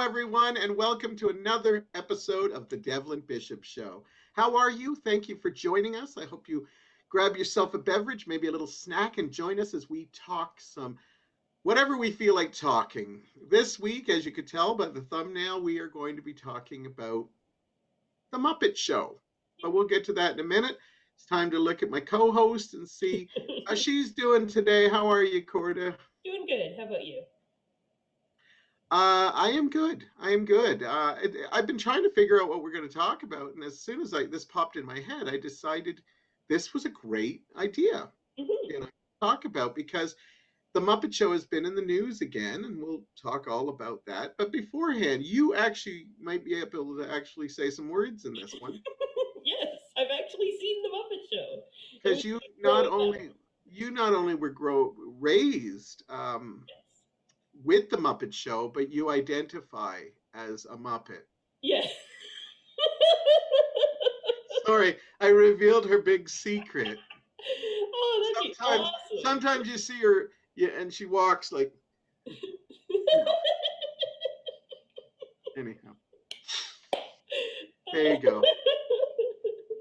everyone, and welcome to another episode of the Devlin Bishop Show. How are you? Thank you for joining us. I hope you grab yourself a beverage, maybe a little snack, and join us as we talk some whatever we feel like talking. This week, as you could tell by the thumbnail, we are going to be talking about the Muppet Show. But we'll get to that in a minute. It's time to look at my co-host and see how she's doing today. How are you, Corda? Doing good. How about you? I am good. I am good. I've been trying to figure out what we're going to talk about, and as soon as this popped in my head, I decided this was a great idea, Hmm. you know, to talk about because the Muppet Show has been in the news again, and we'll talk all about that. But beforehand, you actually might be able to actually say some words in this one Yes, I've actually seen the Muppet Show. It because was growing up. you not only were raised Yes. with the Muppet Show, but you identify as a Muppet. Yes. Sorry, I revealed her big secret. Oh, that'd be Sometimes, awesome. sometimes you see her, yeah, and she walks like, you know. Anyhow, there you go.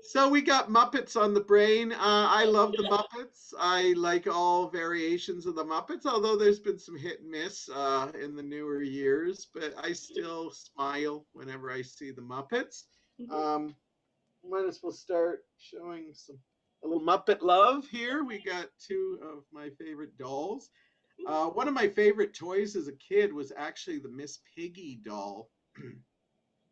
So we got Muppets on the brain. I love the Muppets. I like all variations of the Muppets, although there's been some hit and miss in the newer years. But I still smile whenever I see the Muppets. Mhm. Um, Might as well start showing a little Muppet love here. We got two of my favorite dolls. One of my favorite toys as a kid was actually the Miss Piggy doll,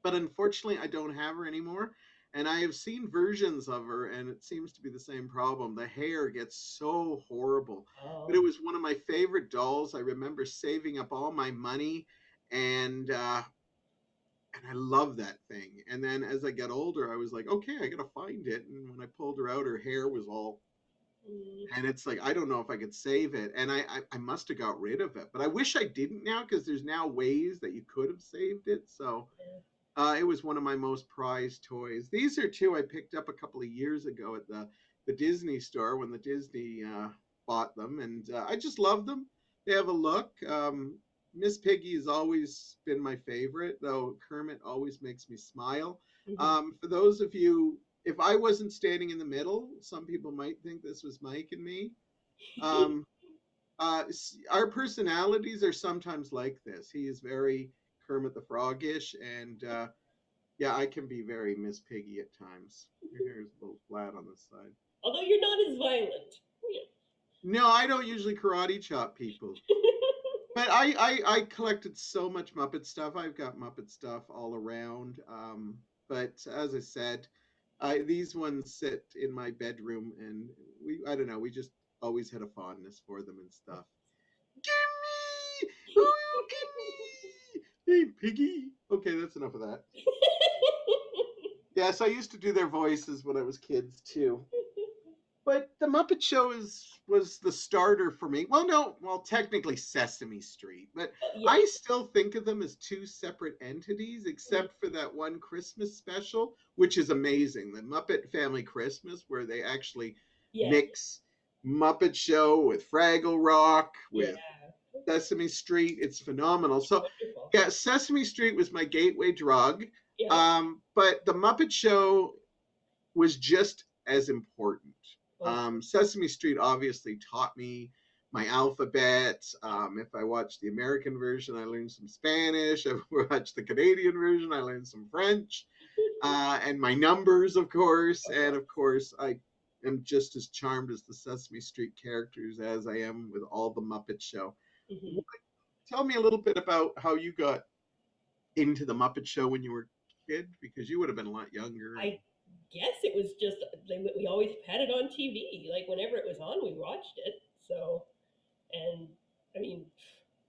but unfortunately, I don't have her anymore. And I have seen versions of her, and it seems to be the same problem. The hair gets so horrible. But it Oh. was one of my favorite dolls. I remember saving up all my money, and I love that thing. And then as I got older, I was like, okay, I gotta find it. And when I pulled her out, her hair was all, Mm, and it's like I don't know if I could save it, and I must have got rid of it, but I wish I didn't now because there's now ways that you could have saved it. So yeah. it was one of my most prized toys. These are two I picked up a couple of years ago at the Disney store when the Disney bought them, and I just love them. They have a look. Miss Piggy has always been my favorite, though Kermit always makes me smile. Mhm. For those of you, if I wasn't standing in the middle, some people might think this was Mike and me. Um, our personalities are sometimes like this. He is very Kermit the Frogish, and yeah, I can be very Miss Piggy at times. Your hair is a little flat on this side. Although you're not as violent. Yeah. No, I don't usually karate chop people. But I collected so much Muppet stuff. I've got Muppet stuff all around. But as I said, these ones sit in my bedroom, and I don't know, we just always had a fondness for them and stuff. Gimme! Ooh, gimme! Hey, Piggy! Okay, that's enough of that. Yes, I used to do their voices when I was kids too. But the Muppet Show was the starter for me. Well, no, well, technically Sesame Street, but Yes. I still think of them as two separate entities, Mhm. except for that one Christmas special, which is amazing, the Muppet Family Christmas, where they actually Yes. mix Muppet Show with Fraggle Rock Yeah. with Sesame Street. It's phenomenal. So, Wonderful. yeah, Sesame Street was my gateway drug, Yep. but the Muppet Show was just as important. Oh. Sesame Street obviously taught me my alphabet. Yep. If I watched the American version, I learned some Spanish. If I watched the Canadian version, I learned some French. And my numbers, of course. Of And course. of course, I am just as charmed as the Sesame Street characters as I am with all the Muppet Show. Hmm. Tell me a little bit about how you got into the Muppet Show when you were a kid, because you would have been a lot younger. And I guess it was just we always had it on TV. Like whenever it was on, we watched it. So, and I mean,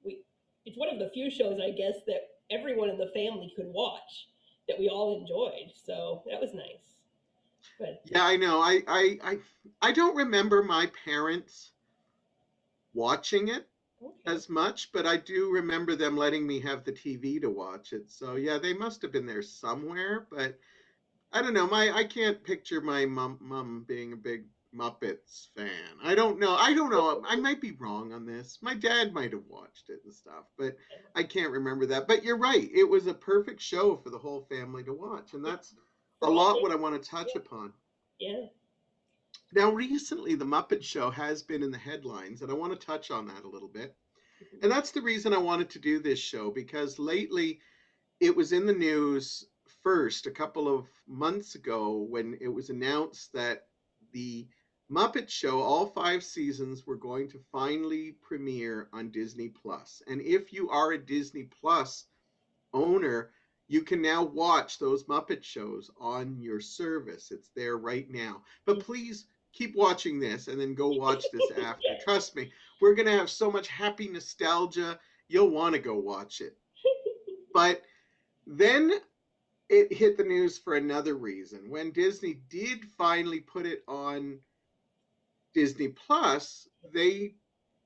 we it's one of the few shows I guess that everyone in the family could watch that we all enjoyed. So that was nice. But yeah, I know. I don't remember my parents watching it okay. as much, but I do remember them letting me have the TV to watch it. So yeah, they must have been there somewhere, but I don't know. My I can't picture my mom being a big Muppets fan. I don't know. I don't know. I might be wrong on this. My dad might have watched it and stuff, but I can't remember that. But you're right. It was a perfect show for the whole family to watch, and that's a For all lot what I ages. want to touch Yeah. upon. Yeah. Now, recently, the Muppet Show has been in the headlines, and I want to touch on that a little bit. Mhm. And that's the reason I wanted to do this show because lately it was in the news first a couple of months ago when it was announced that the Muppet Show, all 5 seasons, were going to finally premiere on Disney Plus. And if you are a Disney Plus owner, you can now watch those Muppet shows on your service. It's there right now. But Mhm. please keep watching this and then go watch this after. Yeah. Trust me, we're going to have so much happy nostalgia. You'll want to go watch it. But then it hit the news for another reason. When Disney did finally put it on Disney Plus, they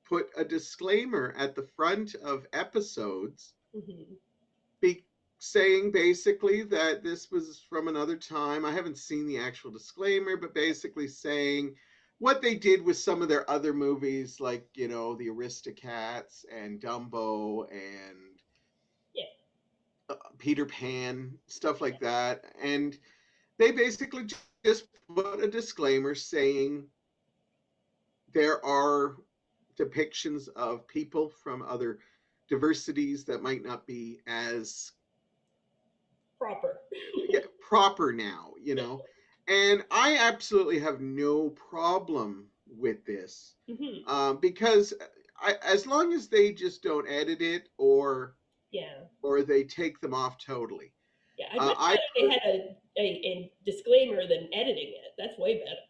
put a disclaimer at the front of episodes Mhm. be saying basically that this was from another time. I haven't seen the actual disclaimer, but basically saying what they did with some of their other movies, like, the Aristocats and Dumbo and Yeah. Peter Pan, stuff like that. And they basically just put a disclaimer saying there are depictions of people from other diversities that might not be as Proper. yeah, proper now. And I absolutely have no problem with this Mhm. because as long as they just don't edit it Yeah. or they take them off totally. Yeah. I'd much I've rather they heard, had a disclaimer than editing it. That's way better.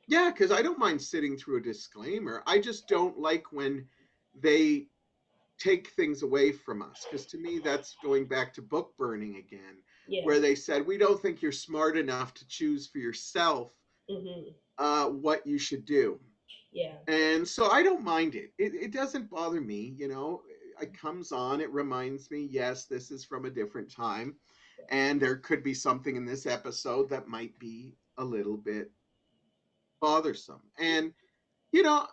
yeah, because I don't mind sitting through a disclaimer. I just don't like when they take things away from us because to me that's going back to book burning again, Yeah. where they said we don't think you're smart enough to choose for yourself Mhm. what you should do. Yeah. And so I don't mind it doesn't bother me. It comes on, it reminds me, yes, this is from a different time, and there could be something in this episode that might be a little bit bothersome. And you know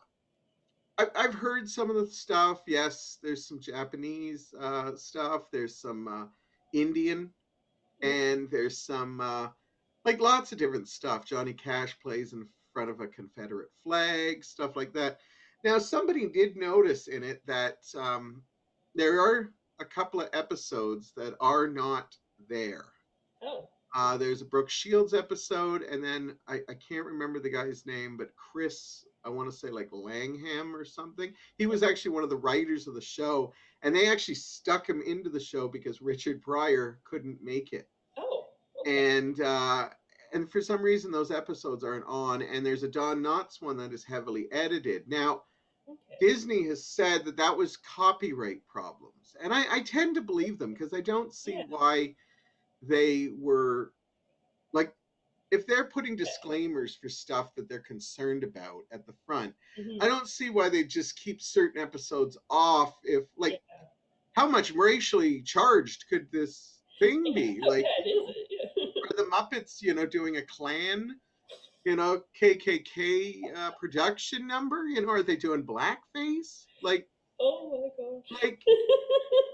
I've heard some of the stuff. Yes, there's some Japanese stuff. There's some Indian, Mhm. and there's some like lots of different stuff. Johnny Cash plays in front of a Confederate flag, stuff like that. Now, somebody did notice in it that there are a couple of episodes that are not there. Oh. There's a Brooke Shields episode, and then I can't remember the guy's name, but Chris, I want to say like Langham or something. He was actually one of the writers of the show, and they actually stuck him into the show because Richard Pryor couldn't make it. Oh. Okay. And for some reason those episodes aren't on, and there's a Don Knotts one that is heavily edited. Now, Okay. Disney has said that that was copyright problems, and I tend to believe them because I don't see Yeah. why they were like if they're putting Okay. disclaimers for stuff that they're concerned about at the front, I Mhm. don't see why they just keep certain episodes off. If Yeah. like, how much racially charged could this thing Yeah. be? How Like, bad is it? Yeah. are the Muppets, doing a Klan, KKK production number? Are they doing blackface? Oh my gosh. Like,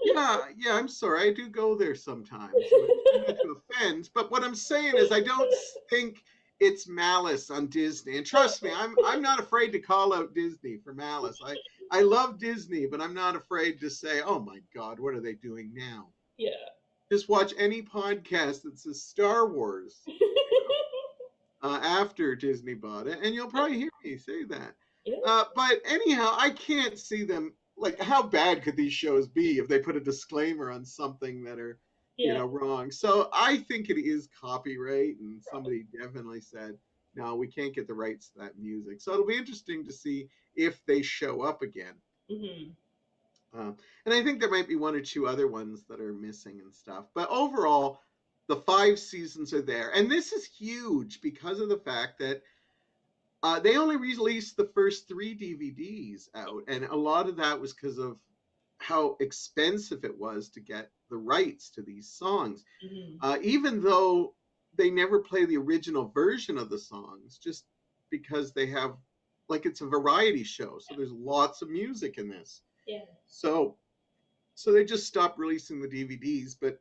yeah, yeah, I'm sorry. I do go there sometimes, and I try not to offend. But what I'm saying is, I don't think it's malice on Disney. And trust me, No. I'm not afraid to call out Disney for malice. I love Disney, but I'm not afraid to say, "Oh my God, what are they doing now?" Yeah. Just watch any podcast that says Star Wars after Disney bought it, and you'll probably hear me say that. Yeah. But anyhow, I can't see them. Like, how bad could these shows be if they put a disclaimer on something that are, Yeah. wrong? So I think it is copyright, and Probably. somebody definitely said, no, we can't get the rights to that music. So it'll be interesting to see if they show up again. Mhm. Uh, and I think there might be one or two other ones that are missing and stuff. But overall, the 5 seasons are there. And this is huge because of the fact that they only released the first 3 DVDs out. And a lot of that was because of how expensive it was to get the rights to these songs. Mhm. Even though they never play the original version of the songs, just because they have, like, it's a variety show, so there's lots of music in this. Yeah. So they just stopped releasing the DVDs, but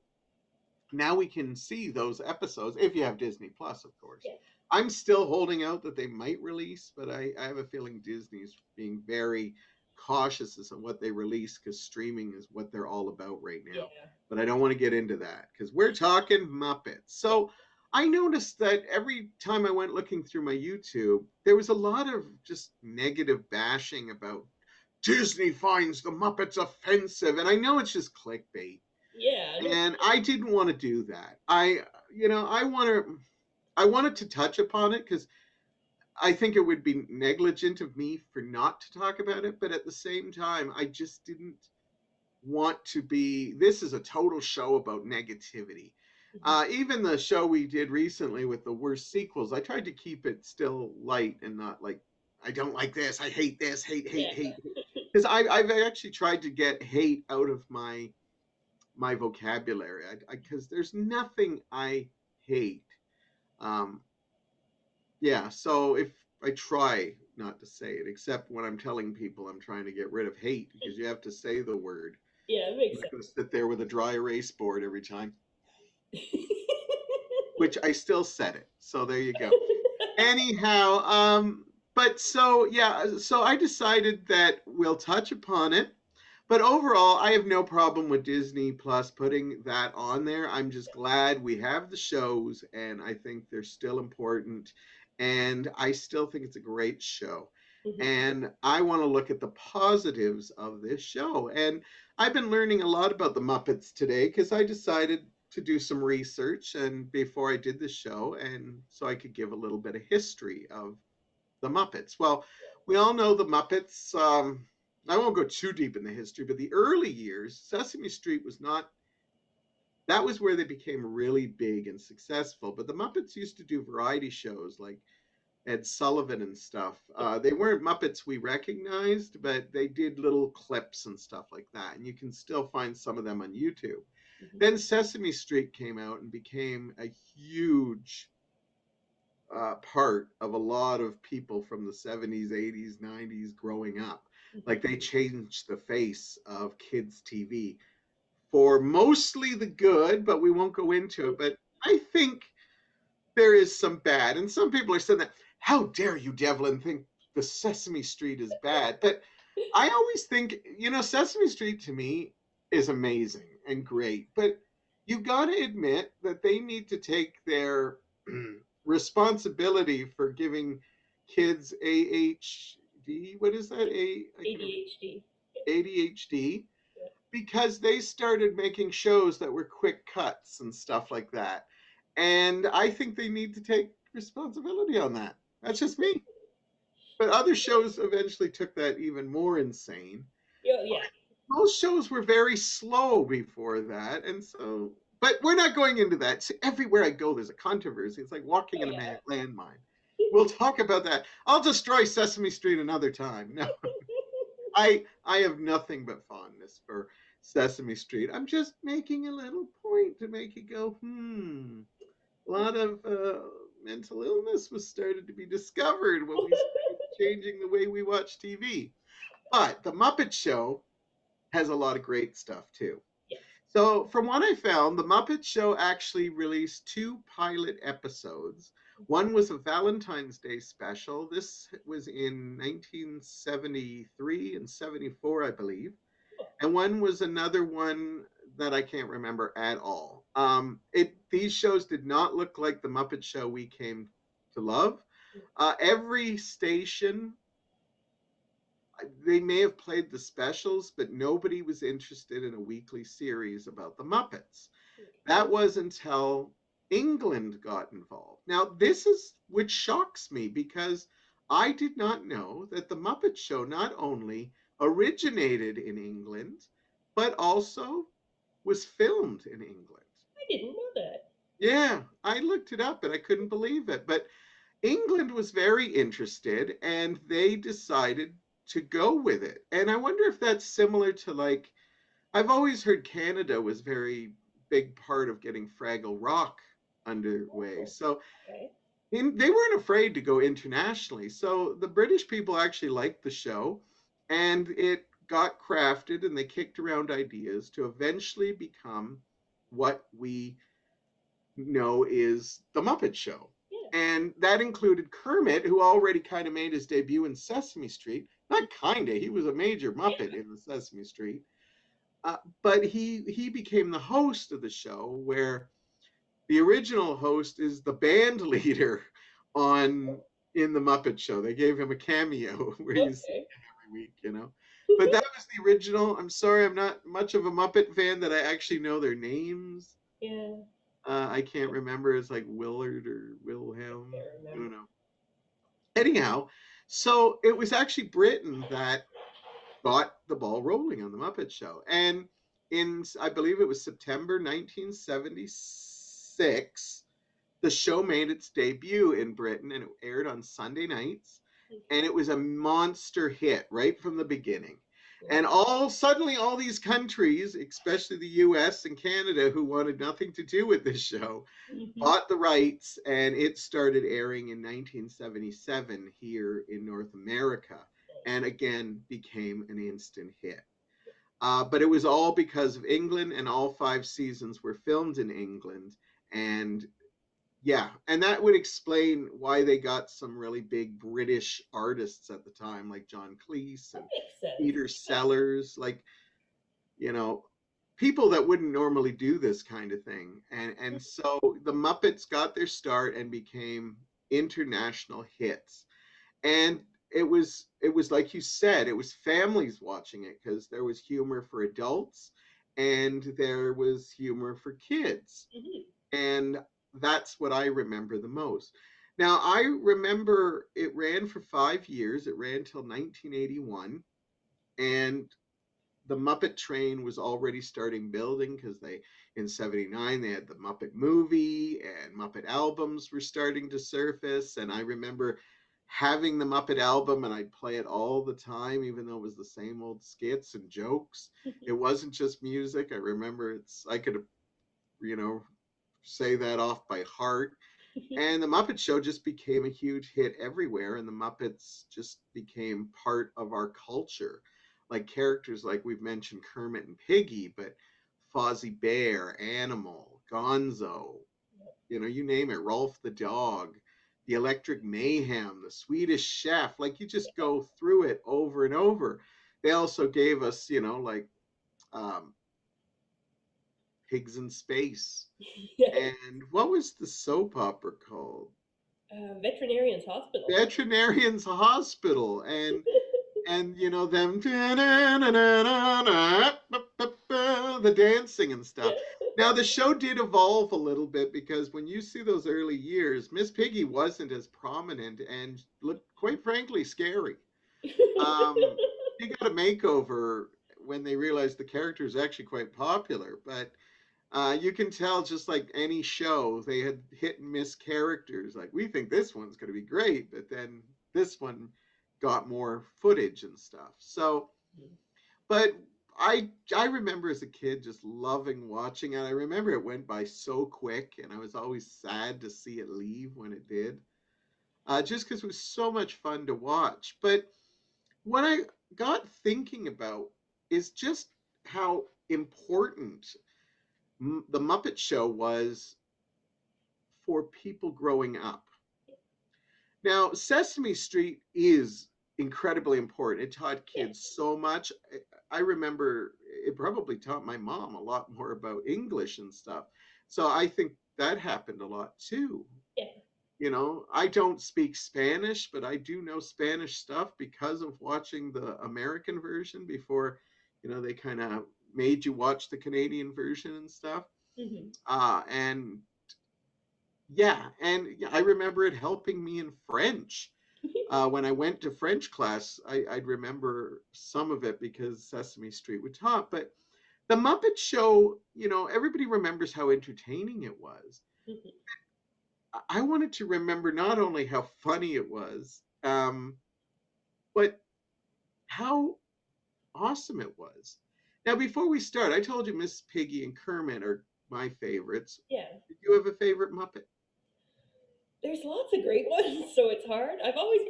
now we can see those episodes if you have Disney Plus, of course. Yeah. I'm still holding out that they might release, but I have a feeling Disney's being very cautious as to what they release because streaming is what they're all about right now. Yeah. But I don't want to get into that because we're talking Muppets. Yeah. So I noticed that every time I went looking through my YouTube, there was a lot of just negative bashing about Disney finds the Muppets offensive. And I know it's just clickbait. Yeah. No. And I didn't want to do that. I wanted to touch upon it because I think it would be negligent of me for not to talk about it, but at the same time, I just didn't want to be. This is a total show about negativity. Mhm. Even the show we did recently with the worst sequels, I tried to keep it still light and not like, I don't like this, I hate this, Yeah. hate. Because I've actually tried to get hate out of my vocabulary. Because there's nothing I hate. Um, yeah, so if I try not to say it, except when I'm telling people I'm trying to get rid of hate, because you have to say the word. Yeah. It I'm makes not sense. going to sit there with a dry erase board every time, which I still said it. So there you go. Anyhow, but so yeah, so I decided that we'll touch upon it. But overall, I have no problem with Disney Plus putting that on there. I'm just glad we have the shows, and I think they're still important. And I still think it's a great show. Mhm. And I want to look at the positives of this show. And I've been learning a lot about the Muppets today because I decided to do some research and before I did the show, and so I could give a little bit of history of the Muppets. Well, we all know the Muppets. I won't go too deep in the history, but the early years, Sesame Street was not. That was where they became really big and successful. But the Muppets used to do variety shows like Ed Sullivan and stuff. They weren't Muppets we recognized, but they did little clips and stuff like that. And you can still find some of them on YouTube. Mhm. Then Sesame Street came out and became a huge part of a lot of people from the 70s, 80s, 90s growing up. Mhm. Like they changed the face of kids' TV for mostly the good, but we won't go into it. But I think there is some bad. And some people are saying that, how dare you, Devlin, think the Sesame Street is bad? But I always think, Sesame Street to me is amazing and great. But you got to admit that they need to take their responsibility for giving kids AHD. What is that? I can't remember. ADHD. ADHD, Yeah. because they started making shows that were quick cuts and stuff like that. And I think they need to take responsibility on that. That's just me. But other shows eventually took that even more insane. Yeah. Yeah. Most shows were very slow before that. And so, but we're not going into that. See, everywhere I go, there's a controversy. It's like walking Oh in a yeah. landmine. We'll talk about that. I'll destroy Sesame Street another time. No, I have nothing but fondness for Sesame Street. I'm just making a little point to make you go, A lot of mental illness was started to be discovered when we started changing the way we watch TV. But the Muppet Show has a lot of great stuff too. Yes. So, from what I found, the Muppet Show actually released two pilot episodes. One was a Valentine's Day special. This was in 1973 and 74, I believe. Oh. And one was another one that I can't remember at all. These shows did not look like the Muppet Show we came to love. Every station, they may have played the specials, but nobody was interested in a weekly series about the Muppets. That was until England got involved. Now, this is which shocks me because I did not know that the Muppet Show not only originated in England, but also was filmed in England. I didn't know that. Yeah, I looked it up and I couldn't believe it. But England was very interested and they decided to go with it. And I wonder if that's similar to, like, I've always heard Canada was very big part of getting Fraggle Rock underway. Oh. So Okay. they weren't afraid to go internationally. So the British people actually liked the show, and it got crafted, and they kicked around ideas to eventually become what we know is the Muppet Show. Yeah. And that included Kermit, who already kind of made his debut in Sesame Street. Not kind of, he was a major Muppet Yeah. in the Sesame Street. But he became the host of the show, where the original host is the band leader on in the Muppet Show. They gave him a cameo where you see Okay. him every week, you know. But that was the original. I'm sorry, I'm not much of a Muppet fan that I actually know their names. Yeah. I can't remember. It's like Willard or Wilhelm. Can't I remember. don't know. Anyhow, so it was actually Britain that got the ball rolling on the Muppet Show, and in I believe it was September 1976, the show made its debut in Britain, and it aired on Sunday nights, and it was a monster hit right from the beginning. And all suddenly, all these countries, especially the US and Canada, who wanted nothing to do with this show, Mm-hmm. bought the rights, and it started airing in 1977 here in North America, and again became an instant hit. But it was all because of England, and all 5 seasons were filmed in England. And yeah, and that would explain why they got some really big British artists at the time, like John Cleese That and makes sense. Peter Yeah. Sellers, like, you know, people that wouldn't normally do this kind of thing. And so the Muppets got their start and became international hits. And it was like you said, it was families watching it, because there was humor for adults and there was humor for kids. Mm-hmm. And that's what I remember the most. Now, I remember it ran for 5 years. It ran till 1981, and the Muppet train was already starting building, because they in 79 they had the Muppet movie, and Muppet albums were starting to surface. And I remember having the Muppet album, and I'd play it all the time, even though it was the same old skits and jokes. It wasn't just music. I remember I could, you know, say that off by heart. And the Muppet Show just became a huge hit everywhere, and the Muppets just became part of our culture. Like characters like we've mentioned Kermit and Piggy, but Fozzie Bear, Animal, Gonzo, you name it, Rolf the dog, the Electric Mayhem, the Swedish Chef. Like you just go through it over and over. They also gave us, like um, Pigs in Space. Yes. And what was the soap opera called? Veterinarian's Hospital. Veterinarian's Hospital, and them the dancing and stuff. Yeah. Now the show did evolve a little bit, because when you see those early years, Miss Piggy wasn't as prominent and looked, quite frankly, scary. She got a makeover when they realized the character is actually quite popular, but you can tell, just like any show, they had hit and miss characters. Like, we think this one's going to be great, but then this one got more footage and stuff. So, but I remember as a kid just loving watching it. I remember it went by so quick, and I was always sad to see it leave when it did, just because it was so much fun to watch. But what I got thinking about is just how important the Muppet Show was for people growing up. Now, Sesame Street is incredibly important. It taught Yeah. kids so much. I remember it probably taught my mom a lot more about English and stuff. So I think that happened a lot too. Yeah. I don't speak Spanish, but I do know Spanish stuff because of watching the American version before, they kind of made you watch the Canadian version and stuff. Mm-hmm. And yeah, and yeah, I remember it helping me in French. When I went to French class, I'd remember some of it because Sesame Street would talk. But the Muppet Show, everybody remembers how entertaining it was. Mm-hmm. I wanted to remember not only how funny it was, but how awesome it was. Now, before we start, I told you Miss Piggy and Kermit are my favorites. Yeah. Did you have a favorite Muppet? there's lots of great ones, so it's hard. I always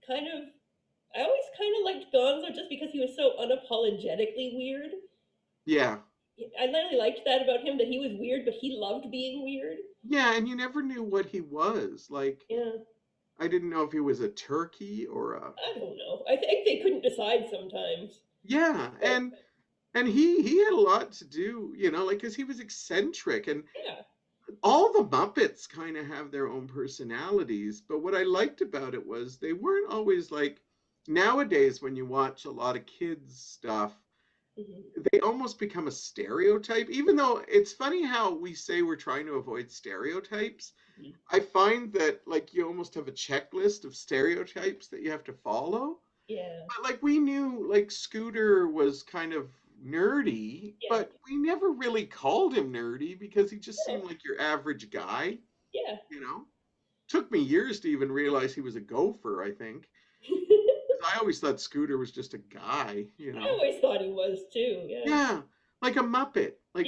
kind of liked Gonzo just because he was so unapologetically weird. Yeah. I really liked that about him, that he was weird, but he loved being weird. Yeah, and you never knew what he was. Like, Yeah, I didn't know if he was a turkey or a I don't know. I think they couldn't decide sometimes. yeah, But and he had a lot to do, like cuz he was eccentric and yeah, all the Muppets kind of have their own personalities, but what I liked about it was they weren't always like nowadays when you watch a lot of kids stuff, hmm, they almost become a stereotype, even though it's funny how we say we're trying to avoid stereotypes. hmm, I find that like you almost have a checklist of stereotypes that you have to follow. yeah, But like we knew like Scooter was kind of nerdy, yeah, but we never really called him nerdy because he just no, seemed like your average guy, yeah. you know. Took me years to even realize he was a gopher, I think. I always thought Scooter was just a guy. I always thought he was too. Yeah, Yeah, like a Muppet. yeah. Like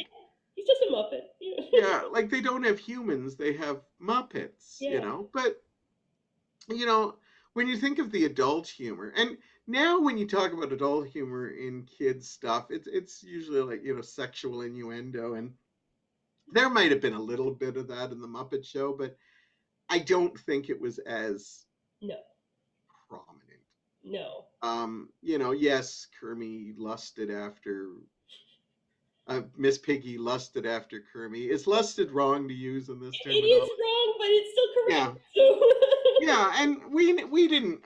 He's just a Muppet. Yeah, yeah, like they don't have humans, they have Muppets, yeah, But you know, when you think of the adult humor, and now when you talk about adult humor in kids stuff, it's usually like, sexual innuendo, and there might have been a little bit of that in the Muppet Show, but I don't think it was as no, prominent. no. Yes, Kermie lusted after Miss Piggy lusted after Kermie. Is lusted wrong to use in this It is terminology? wrong, but it's still Yeah, correct. So yeah, and we didn't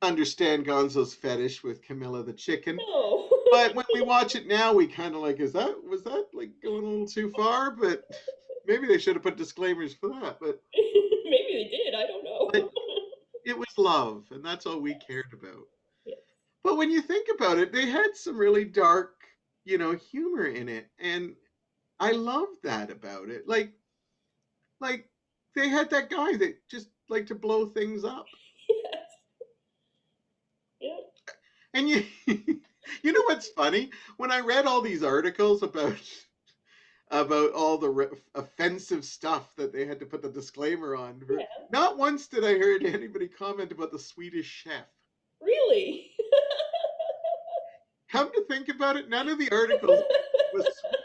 understand Gonzo's fetish with Camilla the chicken. no. But when we watch it now, we kind of like, was that like going a little too far? But maybe they should have put disclaimers for that. Maybe they did. I don't But know. it was love, and that's all we cared about. Yes. But when you think about it, they had some really dark, humor in it, and I love that about it. Like they had that guy that just liked to blow things up, Yes. Yeah. and you, you know what's funny? When I read all these articles about all the offensive stuff that they had to put the disclaimer on. Yeah. Not once did I hear anybody comment about the Swedish chef. Really? Come to think about it, none of the articles was Sweden.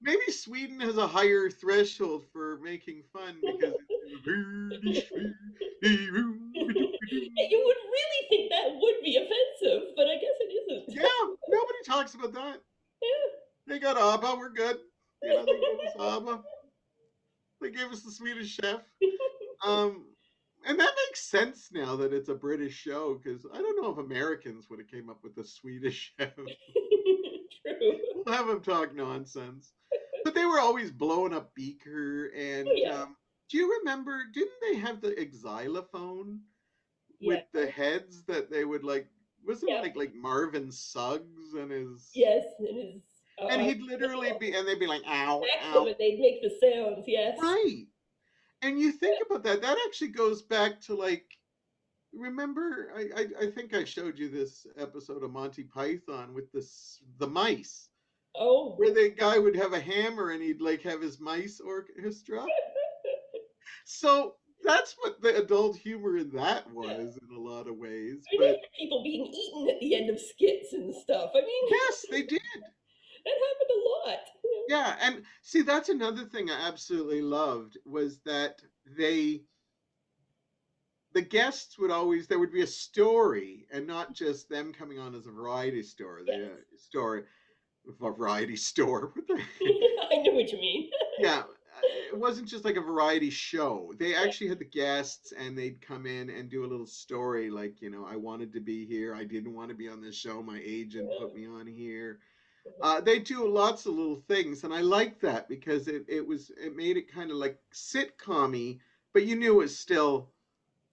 Maybe Sweden has a higher threshold for making fun because You would really think that would be offensive, but I guess it isn't. yeah, nobody talks about that. They got ABBA, we're good. They gave us ABBA. They gave us the Swedish chef. Um, and that makes sense now that it's a British show because I don't know if Americans would have came up with the Swedish chef. True. We'll have them talk nonsense. But they were always blowing up Beaker. Oh And yeah. do you remember? Didn't they have the xylophone Yeah. with the heads that they would like? Wasn't it Yeah. like Marvin Suggs and his? Yes. It is. And he'd literally be, and they'd be like, "Ow, Next them ow!" and they'd make the sounds. Yes. Right. And you think about that. That actually goes back to like remember I think I showed you this episode of Monty Python with the mice Oh. where the guy would have a hammer and he'd like have his mice orchestra. So that's what the adult humor in that Yeah. was in a lot of ways. I mean, they But had people being eaten at the end of skits and stuff. I mean, yes, they did. that happened a lot. Yeah, and see that's another thing I absolutely loved was that the guests would always there would be a story and not just them coming on as a variety store. Yes. The story variety store. What the I know what you mean. yeah, it wasn't just like a variety show. They Yeah. actually had the guests and they'd come in and do a little story like, I wanted to be here. I didn't want to be on this show. My agent put me on here. They do lots of little things, and I like that because it made it kind of like sitcom-y, but you knew it was still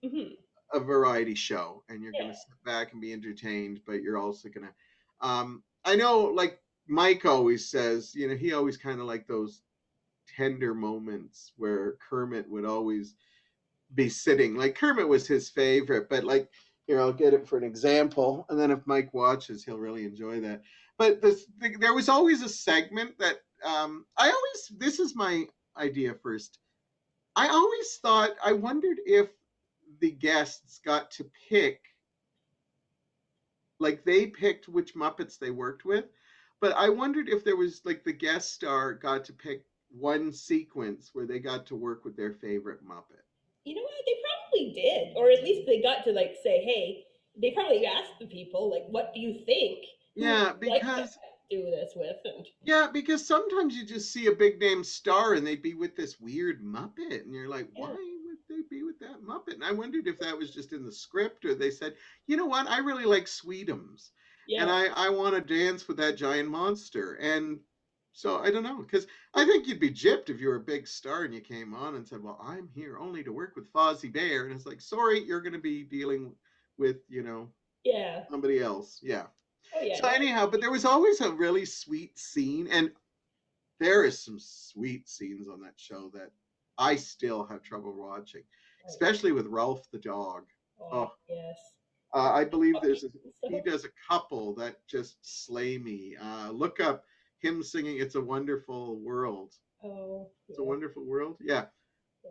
Hmm. a variety show, and you're gonna Yeah. sit back and be entertained, but you're also gonna. I know, like Mike always says, he always kind of like those tender moments where Kermit would always be sitting. Like Kermit was his favorite, but like here I'll get it for an example, and then if Mike watches, he'll really enjoy that. But there was always a segment that I always this is my idea first. I always thought, I wondered if the guests got to pick, like they picked which Muppets they worked with, but I wondered if there was like the guest star got to pick one sequence where they got to work with their favorite Muppet. You know what? They probably did, or at least they got to like say, "Hey." They probably asked the people, like, "What do you think? Who would Yeah, you like to because do this with?" And sometimes you just see a big name star and they'd be with this weird Muppet, and you're like, why yeah, would they be with that Muppet? And I wondered if that was just in the script, or they said, you know what, I really like Sweetums, and yeah, I want to dance with that giant monster. And so I don't know, because I think you'd be gypped if you were a big star and you came on and said, well, I'm here only to work with Fozzie Bear, and it's like, sorry, you're going to be dealing with, yeah. somebody else. Yeah. Oh yeah, So no, anyhow, but there was always a really sweet scene, and there is some sweet scenes on that show that I still have trouble watching, right. especially with Ralph the dog. Oh Oh, yes, I believe puppies and he stuff. does a couple that just slay me. Look up him singing "It's a Wonderful World." Oh It's a yeah, Wonderful World. Yeah,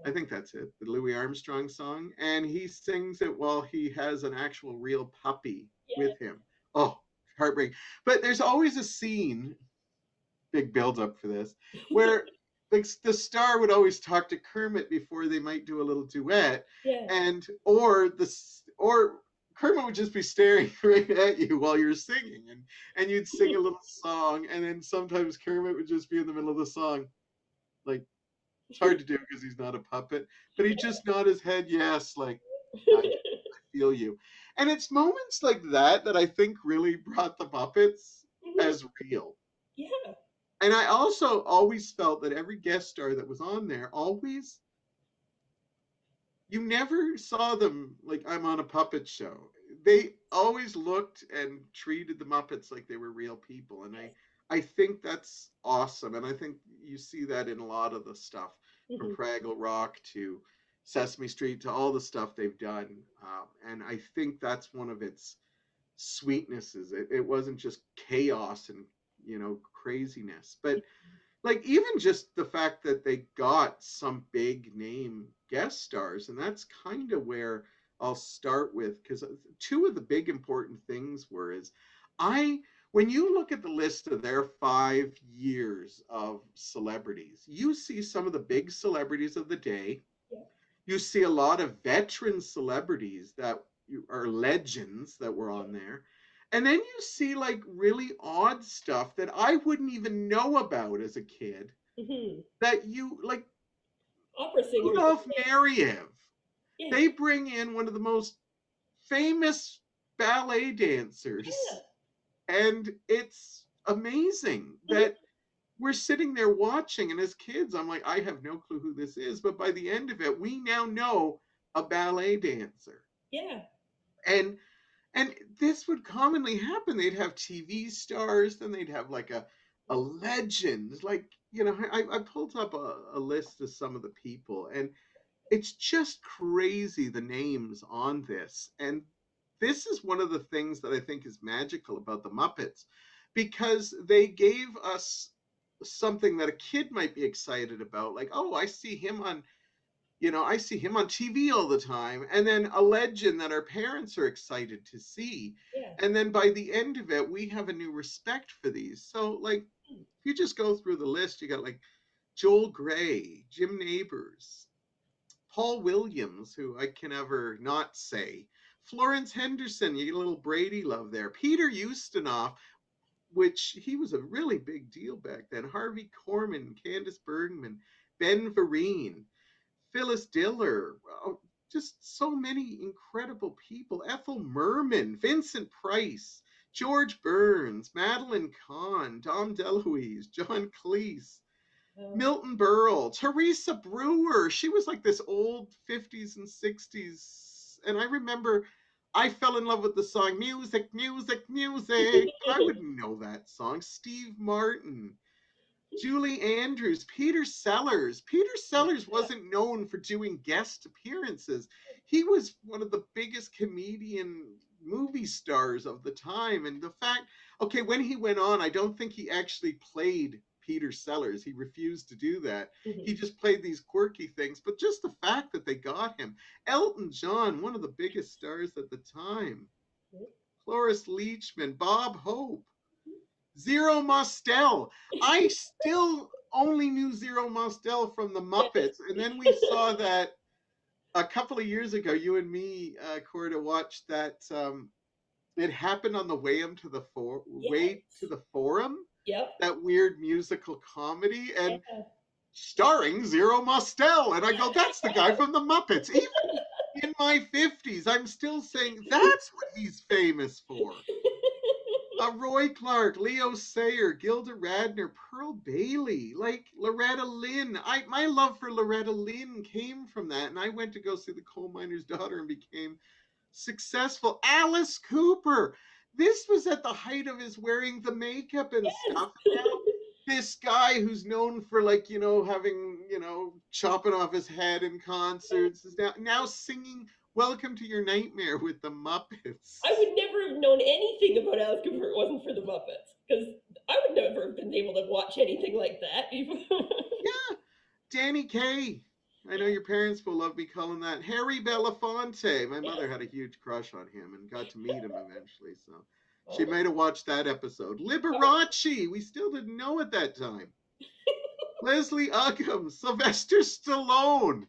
I yeah, think that's it. The Louis Armstrong song, and he sings it while he has an actual real puppy yeah. with him. Oh, heartbreak! But there's always a scene, big build up for this, where the star would always talk to Kermit before they might do a little duet, Yeah. and or Kermit would just be staring right at you while you're singing, and you'd sing a little song, and then sometimes Kermit would just be in the middle of the song, like it's hard to do because he's not a puppet, but he'd just nod his head yes, like I feel you. And it's moments like that that I think really brought the Muppets Mhm. as real. Yeah. And I also always felt that every guest star that was on there always, you never saw them like I'm on a puppet show. They always looked and treated the Muppets like they were real people, and Yes. I think that's awesome. And I think you see that in a lot of the stuff, from Hmm. Fraggle Rock to Sesame Street to all the stuff they've done. And I think that's one of its sweetnesses. It wasn't just chaos and craziness, but like even just the fact that they got some big name guest stars, and that's kind of where I'll start with, because two of the big important things were is I when you look at the list of their 5 years of celebrities, you see some of the big celebrities of the day. Yeah. You see a lot of veteran celebrities that are legends that were on there. And then you see like really odd stuff that I wouldn't even know about as a kid, Hmm. that you like Opera singers are Rudolph great. Nureyev. Yeah. They bring in one of the most famous ballet Yeah. dancers. And it's amazing Hmm. that we're sitting there watching. And as kids, I'm like, I have no clue who this is. But by the end of it, we now know a ballet dancer. Yeah. And and this would commonly happen. They'd have TV stars, then they'd have like a legend. Like, I pulled up a list of some of the people, and it's just crazy the names on this. And this is one of the things that I think is magical about the Muppets, because they gave us something that a kid might be excited about. Like, oh, I see him on TV all the time, and then a legend that our parents are excited to see. Yeah. And then by the end of it, we have a new respect for these. So, like, Hmm. if you just go through the list, you got like Joel Grey, Jim Neighbors, Paul Williams, who I can never not say, Florence Henderson, you get a little Brady love there, Peter Ustinov, which he was a really big deal back then, Harvey Korman, Candice Bergman, Ben Vereen, Phyllis Diller, oh, just so many incredible people. Ethel Merman, Vincent Price, George Burns, Madeline Kahn, Dom DeLuise, John Cleese, Oh. Milton Berle, Teresa Brewer. She was like this old 50s and 60s. And I remember I fell in love with the song Music, Music, Music. I wouldn't know that song. Steve Martin, Julie Andrews, Peter Sellers. Peter Sellers Yeah. wasn't known for doing guest appearances. He was one of the biggest comedian movie stars of the time. And the fact, okay, when he went on, I don't think he actually played Peter Sellers. He refused to do that. Mhm. He just played these quirky things. But just the fact that they got him, Elton John, one of the biggest stars at the time, Cloris Leachman, Bob Hope, Zero Mostel. I still only knew Zero Mostel from the Yes. Muppets, and then we saw that a couple of years ago. You and me, Corda, watched that. It happened on the way to Yes. the forum. Yep. That weird musical comedy, and Yeah. starring Zero Mostel. And I go, that's the guy from the Muppets. Even in my 50s, I'm still saying that's what he's famous for. Roy Clark, Leo Sayer, Gilda Radner, Pearl Bailey, like Loretta Lynn. My love for Loretta Lynn came from that, and I went to go see The Coal Miner's Daughter and became successful. Alice Cooper. This was at the height of his wearing the makeup and Yes. stuff. Now this guy who's known for, like, having, chopping off his head in concerts is now singing Welcome to Your Nightmare with the Muppets. I would never have known anything about Alice Cooper if it wasn't for the Muppets, because I would never have been able to watch anything like that. Yeah, Danny Kaye. I know your parents will love me calling that Harry Belafonte. My mother had a huge crush on him and got to meet him eventually, so she Oh, might have watched that episode. Liberace, we still didn't know at that time. Leslie Uggam, Sylvester Stallone.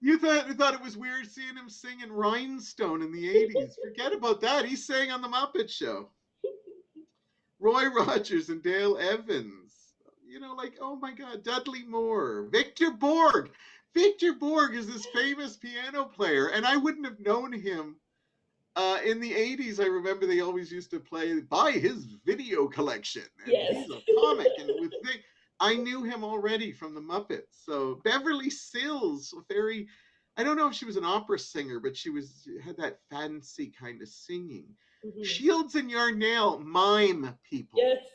You thought it was weird seeing him sing in Rhinestone in the 80s. Forget about that. He sang on the Muppet Show. Roy Rogers and Dale Evans. Like, oh my God, Dudley Moore, Victor Borg. Victor Borg is this famous piano player, and I wouldn't have known him in the 80s. I remember they always used to play Buy His Video Collection, and yes. he's a comic. And I knew him already from the Muppets. So Beverly Sills, I don't know if she was an opera singer, but she had that fancy kind of singing. Mhm. Shields and Yarnell, mime people. Yes.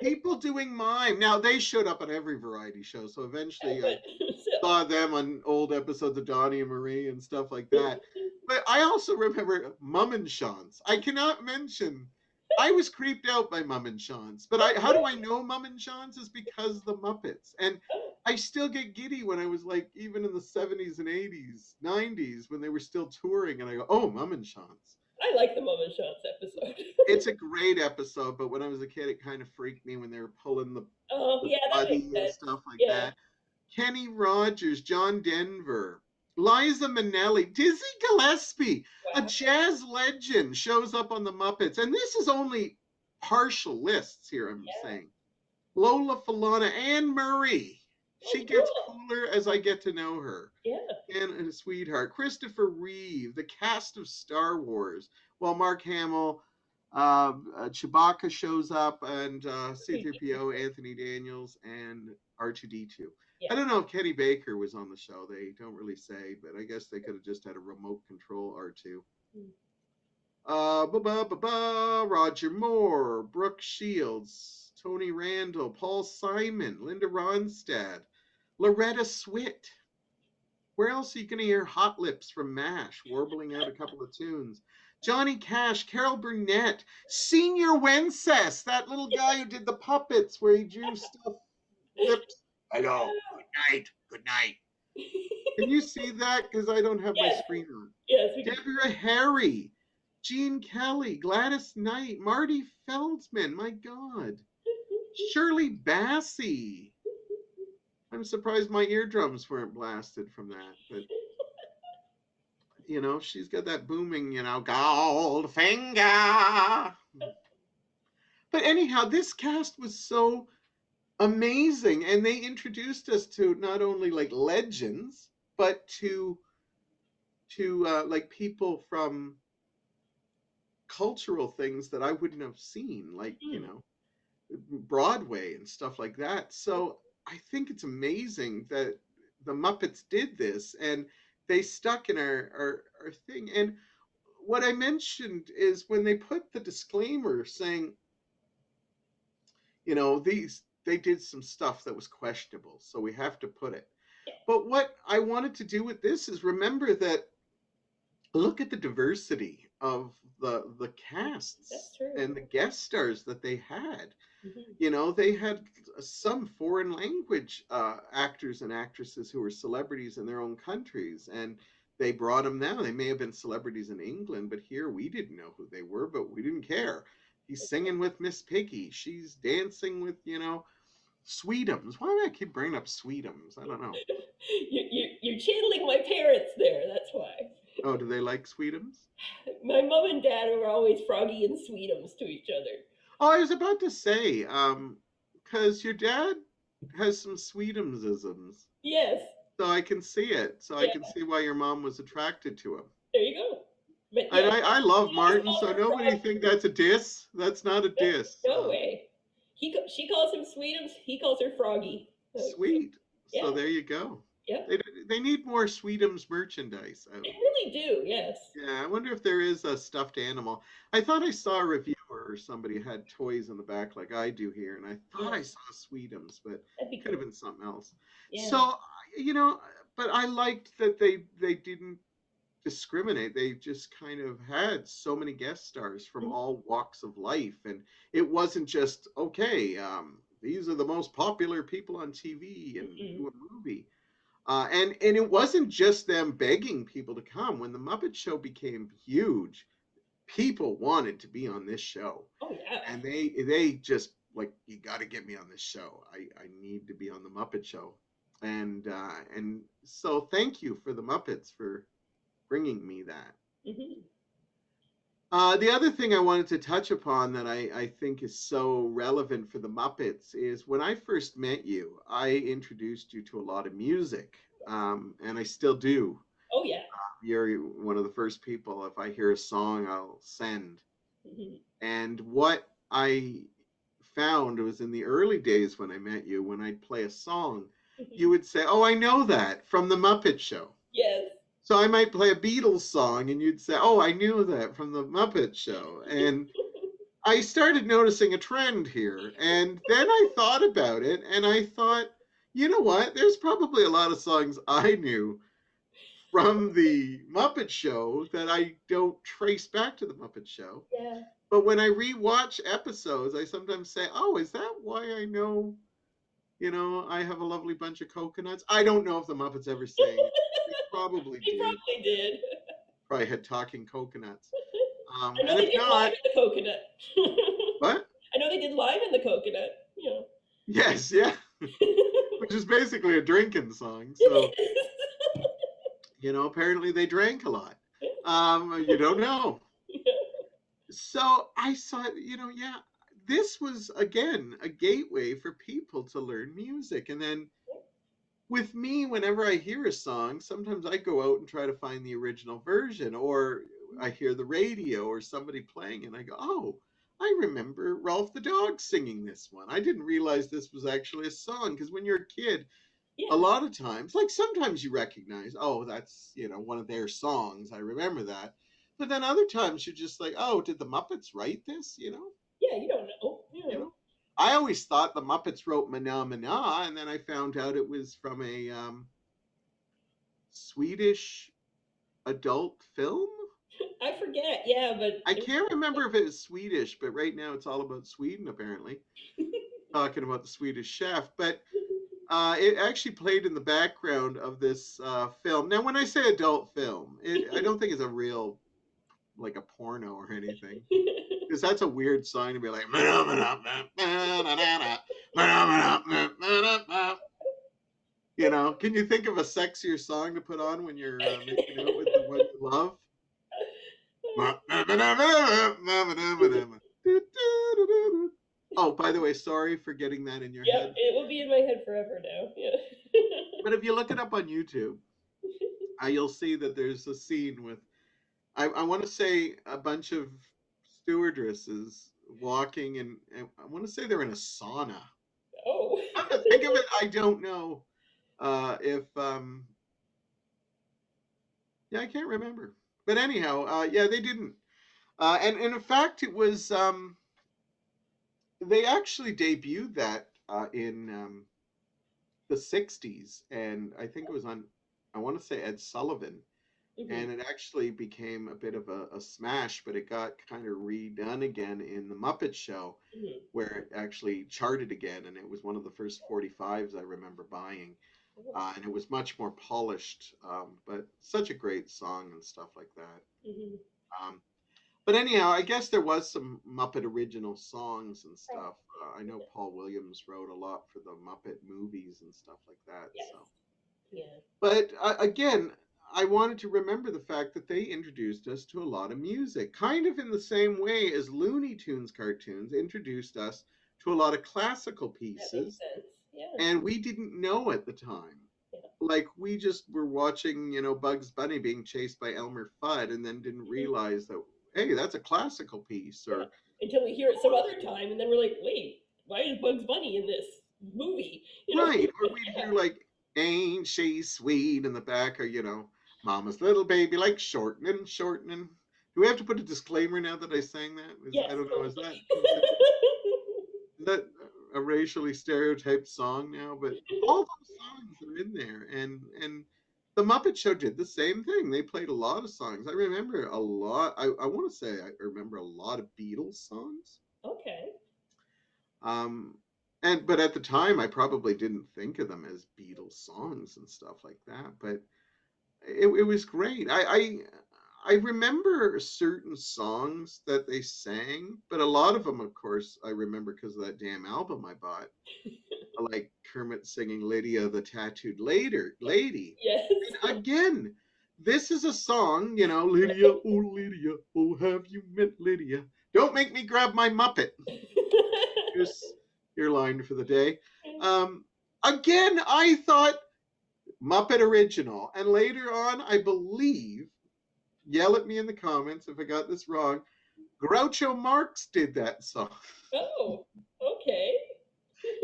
People doing mime. Now, they showed up on every variety show, so eventually I But still. saw them on old episodes of Donnie and Marie and stuff like that. But I also remember Mum and Sean's. I cannot mention. I was creeped out by Mum and Sean's, but Oh, how do I really? know Mum and Sean's is because the Muppets, and Oh, I still get giddy when I was like even in the 70s and 80s, 90s when they were still touring, and I go, oh, Mum and Sean's. I like the Mom and Shots episode. It's a great episode, but when I was a kid, it kind of freaked me when they were pulling Oh, the yeah, that makes putty and sense. stuff like Yeah. that. Kenny Rogers, John Denver, Liza Minnelli, Dizzy Gillespie, a Wow. jazz legend, shows up on the Muppets. And this is only partial lists here, I'm Yeah. saying. Lola Falana, Anne Murray. Oh, She gets cool. cooler as I get to know her. Yeah. And a sweetheart. Christopher Reeve, the cast of Star Wars. Well, Mark Hamill, Chewbacca shows up, and C-3PO, Anthony Daniels, and R2-D2. Yeah. I don't know if Kenny Baker was on the show. They don't really say, but I guess they could have just had a remote control R2. Mm. Roger Moore, Brooke Shields, Tony Randall, Paul Simon, Linda Ronstadt, Loretta Swit. Where else are you going to hear Hot Lips from MASH warbling out a couple of tunes? Johnny Cash, Carol Burnett, Senior Wences, that little guy who did the puppets where he drew stuff, lips. Hello, good night, good night. Can you see that? Because I don't have my Yes. screen on. Yes, we can. Deborah Harry, Gene Kelly, Gladys Knight, Marty Feldman, my God. Shirley Bassey. I'm surprised my eardrums weren't blasted from that, but she's got that booming, Goldfinger. But anyhow, this cast was so amazing, and they introduced us to not only like legends, but to like people from cultural things that I wouldn't have seen, like Mhm. Broadway and stuff like that. So I think it's amazing that the Muppets did this, and they stuck in our thing. And what I mentioned is when they put the disclaimer saying, they did some stuff that was questionable, so we have to put it. Yeah. But what I wanted to do with this is remember that look at the diversity of the casts That's true. and the guest stars that they had. Hmm. You know, they had some foreign language actors and actresses who were celebrities in their own countries, and they brought them now. They may have been celebrities in England, but here we didn't know who they were, but we didn't care. He's singing with Miss Piggy. She's dancing with, Sweetums. Why do I keep bringing up Sweetums? I don't know. You're channeling my parents there. That's why. Oh, do they like Sweetums? My mom and dad were always Froggy and Sweetums to each other. Oh, I was about to say, because your dad has some Sweetumsisms. Yes. So I can see it. So I Yeah. can see why your mom was attracted to him. There you go. But And yeah, I love he always Martin, calls so her nobody Froggy. think that's a diss. That's not a diss. No way. She calls him Sweetums. He calls her Froggy. So, Sweet. So yeah. there you go. Yep. They they need more Sweetums merchandise They out. really do. Yes. Yeah, I wonder if there is a stuffed animal. I thought I saw a reviewer or somebody had toys in the back like I do here, and I thought Yeah. I saw Sweetums, but That'd be could have cool. been something else. Yeah. So, you know, but I liked that they didn't discriminate. They just kind of had so many guest stars from Mhm. all walks of life, and it wasn't just okay. These are the most popular people on TV and Mm-mm. do a movie. And it wasn't just them begging people to come. When the Muppet Show became huge, people wanted to be on this show, Oh yeah. and they just like, you got to get me on this show. I need to be on the Muppet Show, and so thank you for the Muppets for bringing me that. Hmm. The other thing I wanted to touch upon that I think is so relevant for the Muppets is when I first met you, I introduced you to a lot of music, and I still do. Oh yeah. You're one of the first people, if I hear a song, I'll send. Hmm. And what I found was in the early days when I met you, when I'd play a song, you Hmm. would say, "Oh, I know that from the Muppet Show." Yes. So I might play a Beatles song, and you'd say, "Oh, I knew that from the Muppet Show." And I started noticing a trend here. And then I thought about it, and I thought, you know what? There's probably a lot of songs I knew from the Muppet Show that I don't trace back to the Muppet Show. Yeah. But when I rewatch episodes, I sometimes say, "Oh, is that why I know, I have a lovely bunch of coconuts?" I don't know if the Muppets ever sang it. They probably He did. probably did. Probably had talking coconuts. I know And they if did lime not, in the coconut. what? I know they did lime in the coconut. You know. Yes, yeah, which is basically a drinking song. It So, is. apparently they drank a lot. You don't know. So I saw, yeah, this was again a gateway for people to learn music. And then with me, whenever I hear a song, sometimes I go out and try to find the original version, or I hear the radio or somebody playing, and I go, "Oh, I remember Ralph the dog singing this one. I didn't realize this was actually a song." Because when you're a kid, a Yeah. lot of times, like sometimes you recognize, "Oh, that's, one of their songs. I remember that." But then other times you're just like, "Oh, did the Muppets write this?" Yeah. You don't know. You You know. know. I always thought the Muppets wrote Mana Mana, and then I found out it was from a Swedish adult film. I forget. Yeah, but I can't remember if it was Swedish, but right now it's all about Sweden, apparently, talking about the Swedish chef. But it actually played in the background of this film. Now, when I say adult film, I don't think it's a real, like a porno or anything, because that's a weird song to be like, can you think of a sexier song to put on when you're making out with the one you love? Oh, by the way, sorry for getting that in your Yep. head. It will be in my head forever now. Yeah. But if you look it up on YouTube, you'll see that there's a scene with, I want to say, a bunch of stewardesses walking, and I want to say they're in a sauna. Oh. Come to think of it, I don't know if, yeah, I can't remember. But anyhow, yeah, they didn't. And in fact, it was, they actually debuted that in the 60s, and I think it was on, I want to say, Ed Sullivan. Hmm. and it actually became a bit of a smash, but it got kind of redone again in the Muppet Show, Hmm. where it actually charted again, and it was one of the first 45s I remember buying, Oh. and it was much more polished, but such a great song and stuff like that. Hmm. Um, but anyhow, I guess there was some Muppet original songs and stuff. I know Paul Williams wrote a lot for the Muppet movies and stuff like that. Yes. So, Yeah. but again, I wanted to remember the fact that they introduced us to a lot of music, kind of in the same way as Looney Tunes cartoons introduced us to a lot of classical That makes pieces, sense. Yeah. and we didn't know at the time. Yeah. Like we just were watching, Bugs Bunny being chased by Elmer Fudd, and then didn't Hmm. realize that, hey, that's a classical piece, Yeah. or Until we hear it some other time, and then we're like, wait, why is Bugs Bunny in this movie? right, or we'd Yeah. hear like, ain't she sweet in the back, or Mama's little baby like shortening, shortening. Do we have to put a disclaimer now that I sang that? I Yes, don't know, is totally. that a racially stereotyped song now? But all those songs are in there, and the Muppet Show did the same thing. They played a lot of songs. I remember a lot. I want to say I remember a lot of Beatles songs. Okay. Um, and but at the time, I probably didn't think of them as Beatles songs and stuff like that. But it was great. I remember certain songs that they sang, but a lot of them, of course, I remember because of that damn album I bought. Like Kermit singing Lydia the Tattooed Lady. Yes. And again, this is a song, Lydia, oh Lydia, oh have you met Lydia? Don't make me grab my Muppet. Here's your line for the day. Um, Again, I thought Muppet original, and later on, I believe, yell at me in the comments if I got this wrong, Groucho Marx did that song. Oh, okay.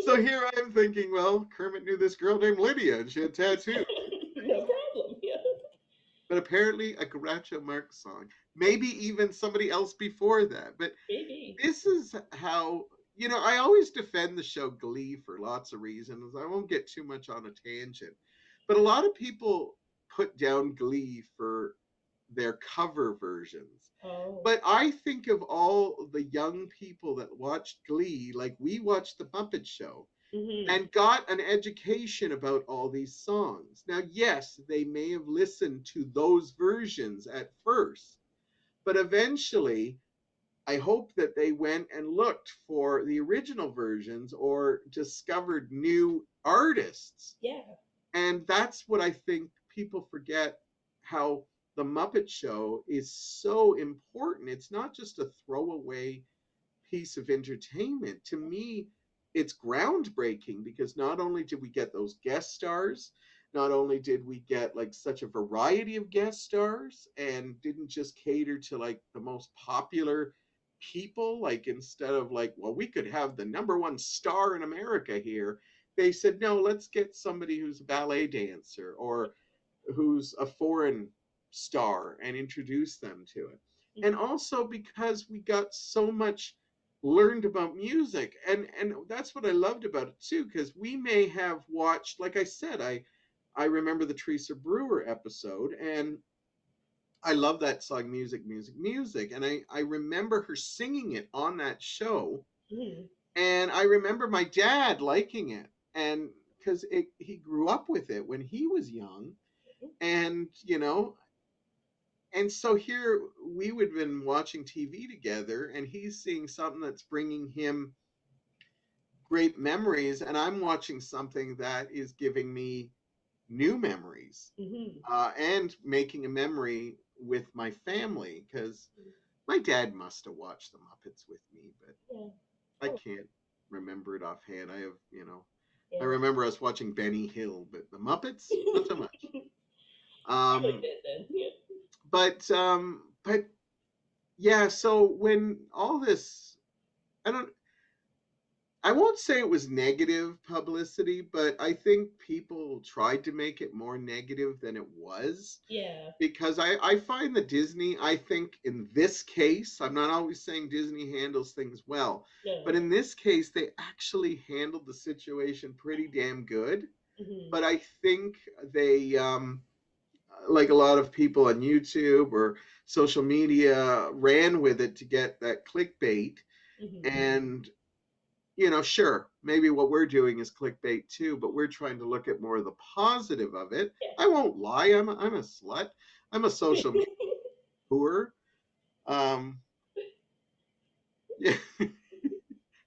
So here I am thinking, well, Kermit knew this girl named Lydia and she had tattoos. No problem. Yeah. But apparently a Groucho Marx song. Maybe even somebody else before that. But Maybe. this is how, I always defend the show Glee for lots of reasons. I won't get too much on a tangent. But a lot of people put down Glee for their cover versions. Oh. But I think of all the young people that watched Glee, like we watched The Muppet Show, Hmm. and got an education about all these songs. Now, yes, they may have listened to those versions at first, but eventually, I hope that they went and looked for the original versions or discovered new artists. Yeah. And that's what I think people forget, how the Muppet Show is so important. It's not just a throwaway piece of entertainment. To me, it's groundbreaking because not only did we get those guest stars, not only did we get like such a variety of guest stars and didn't just cater to like the most popular people, like instead of like, well, we could have the number one star in America here, they said, no, let's get somebody who's a ballet dancer or who's a foreign star and introduce them to it. And Hmm. also because we got so much learned about music, and that's what I loved about it too, because we may have watched, like I said, I remember the Teresa Brewer episode, and I love that song Music, Music, Music. And I remember her singing it on that show. Hmm. And I remember my dad liking it. And because he grew up with it when he was young. And, and so here we would have been watching TV together, and he's seeing something that's bringing him great memories. And I'm watching something that is giving me new memories, Hmm. and making a memory with my family because my dad must have watched the Muppets with me, but Yeah. I Oh, can't remember it offhand. I yeah. remember us watching Benny Hill, but the Muppets, not so much. I like Um, that then. Yeah. but yeah. So when all this, I don't, I won't say it was negative publicity, but I think people tried to make it more negative than it was, Yeah. because I find that Disney, I think in this case, I'm not always saying Disney handles things well, but No. in this case, they actually handled the situation pretty damn good. Hmm. But I think they like a lot of people on YouTube or social media ran with it to get that clickbait. Hmm. And, you know, sure, maybe what we're doing is clickbait too, but we're trying to look at more of the positive of it. I won't lie, I'm a slut. I'm a social media whore. Um, yeah,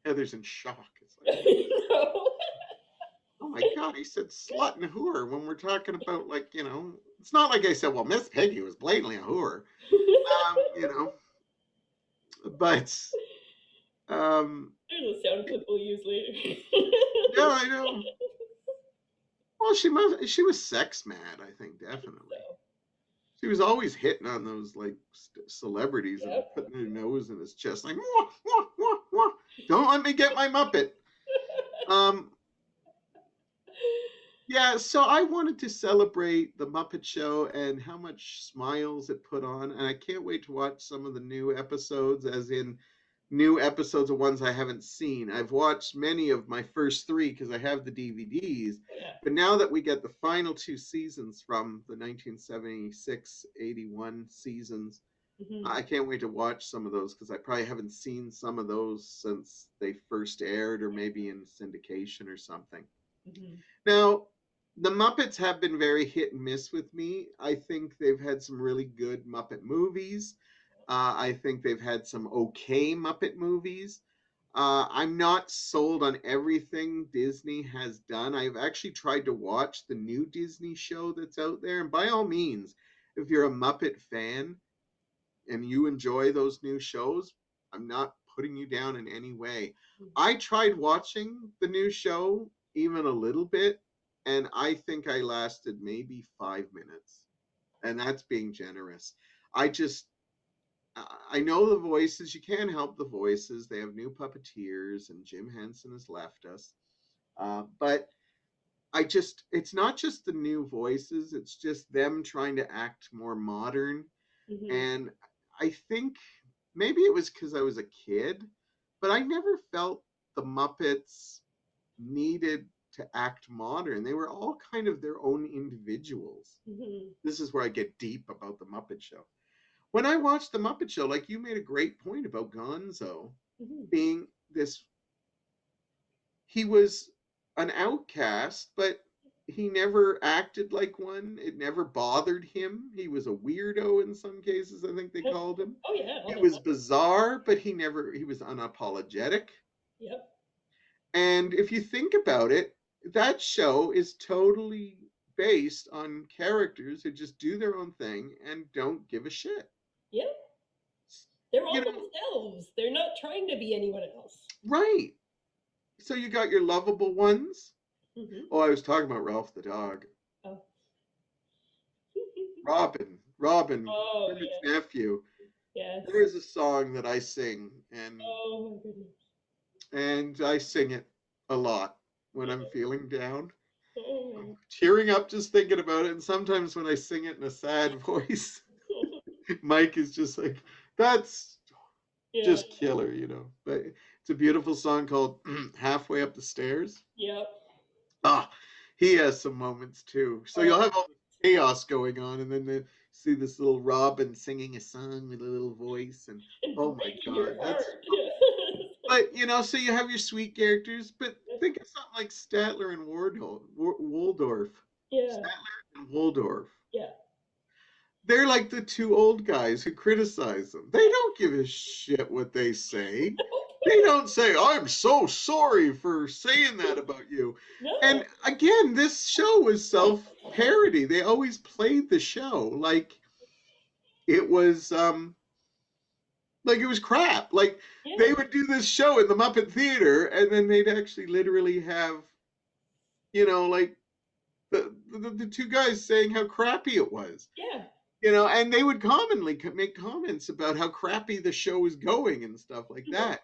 Heather's in shock. It's like, No. oh my God, he said slut and whore when we're talking about, like, you know, it's not like I said, well, Miss Piggy was blatantly a whore. You know, but um, There's a sound clip we'll use later. yeah, I know. Well, she was sex mad, I think, definitely. So, She was always hitting on those like celebrities and yep. putting her nose in his chest, like, wah, wah, wah, wah. Don't let me get my Muppet. Um, yeah, so I wanted to celebrate the Muppet Show and how much smiles it put on, and I can't wait to watch some of the new episodes, as in new episodes of ones I haven't seen. I've watched many of my first three because I have the DVDs, Yeah. but now that we get the final two seasons from the 1976-81 seasons, Hmm. I can't wait to watch some of those because I probably haven't seen some of those since they first aired or maybe in syndication or something. Hmm. Now, the Muppets have been very hit and miss with me. I think they've had some really good Muppet movies. I think they've had some okay Muppet movies. I'm not sold on everything Disney has done. I've actually tried to watch the new Disney show that's out there. And by all means, if you're a Muppet fan and you enjoy those new shows, I'm not putting you down in any way. I tried watching the new show even a little bit, and I think I lasted maybe 5 minutes. And that's being generous. I just, I know the voices. You can't help the voices. They have new puppeteers, and Jim Henson has left us. But I just, it's not just the new voices, it's just them trying to act more modern. Hmm. And I think maybe it was because I was a kid, but I never felt the Muppets needed to act modern. They were all kind of their own individuals. Hmm. This is where I get deep about the Muppet Show. When I watched the Muppet Show, like you made a great point about Gonzo Hmm. being this, he was an outcast, but he never acted like one. It never bothered him. He was a weirdo in some cases, I think they called him. Oh yeah, all He the was time. bizarre, but he was unapologetic. Yep. And if you think about it, that show is totally based on characters who just do their own thing and don't give a shit. Yep. They're You all know, themselves. They're not trying to be anyone else. right. So you got your lovable ones. Hmm. Oh, I was talking about Ralph the dog. Oh. Robin, Oh Kermit's yeah. nephew. Yes. There is a song that I sing, Oh my goodness. and I sing it a lot when I'm feeling down. Oh I'm my tearing up just thinking about it, and sometimes when I sing it in a sad voice, goodness. Mike is just like, "That's Yeah. just killer," you know. But it's a beautiful song called "Halfway Up the Stairs." Yep. Ah, he has some moments too. So Oh, you'll have all this chaos going on, and then see this little Robin singing a song with a little voice, and and oh my breaking your God, heart. that's. But you know, so you have your sweet characters, but think of something like Statler and Waldorf. Yeah. Statler and Waldorf. Yeah. They're like the two old guys who criticize them. They don't give a shit what they say. They don't say, "I'm so sorry for saying that about you." No. And again, this show was self parody. They always played the show it was like it was crap. Like Yeah. they would do this show in the Muppet Theater, and then they'd actually literally have, you know, like the two guys saying how crappy it was. Yeah. You know, and they would commonly make comments about how crappy the show was going and stuff like that.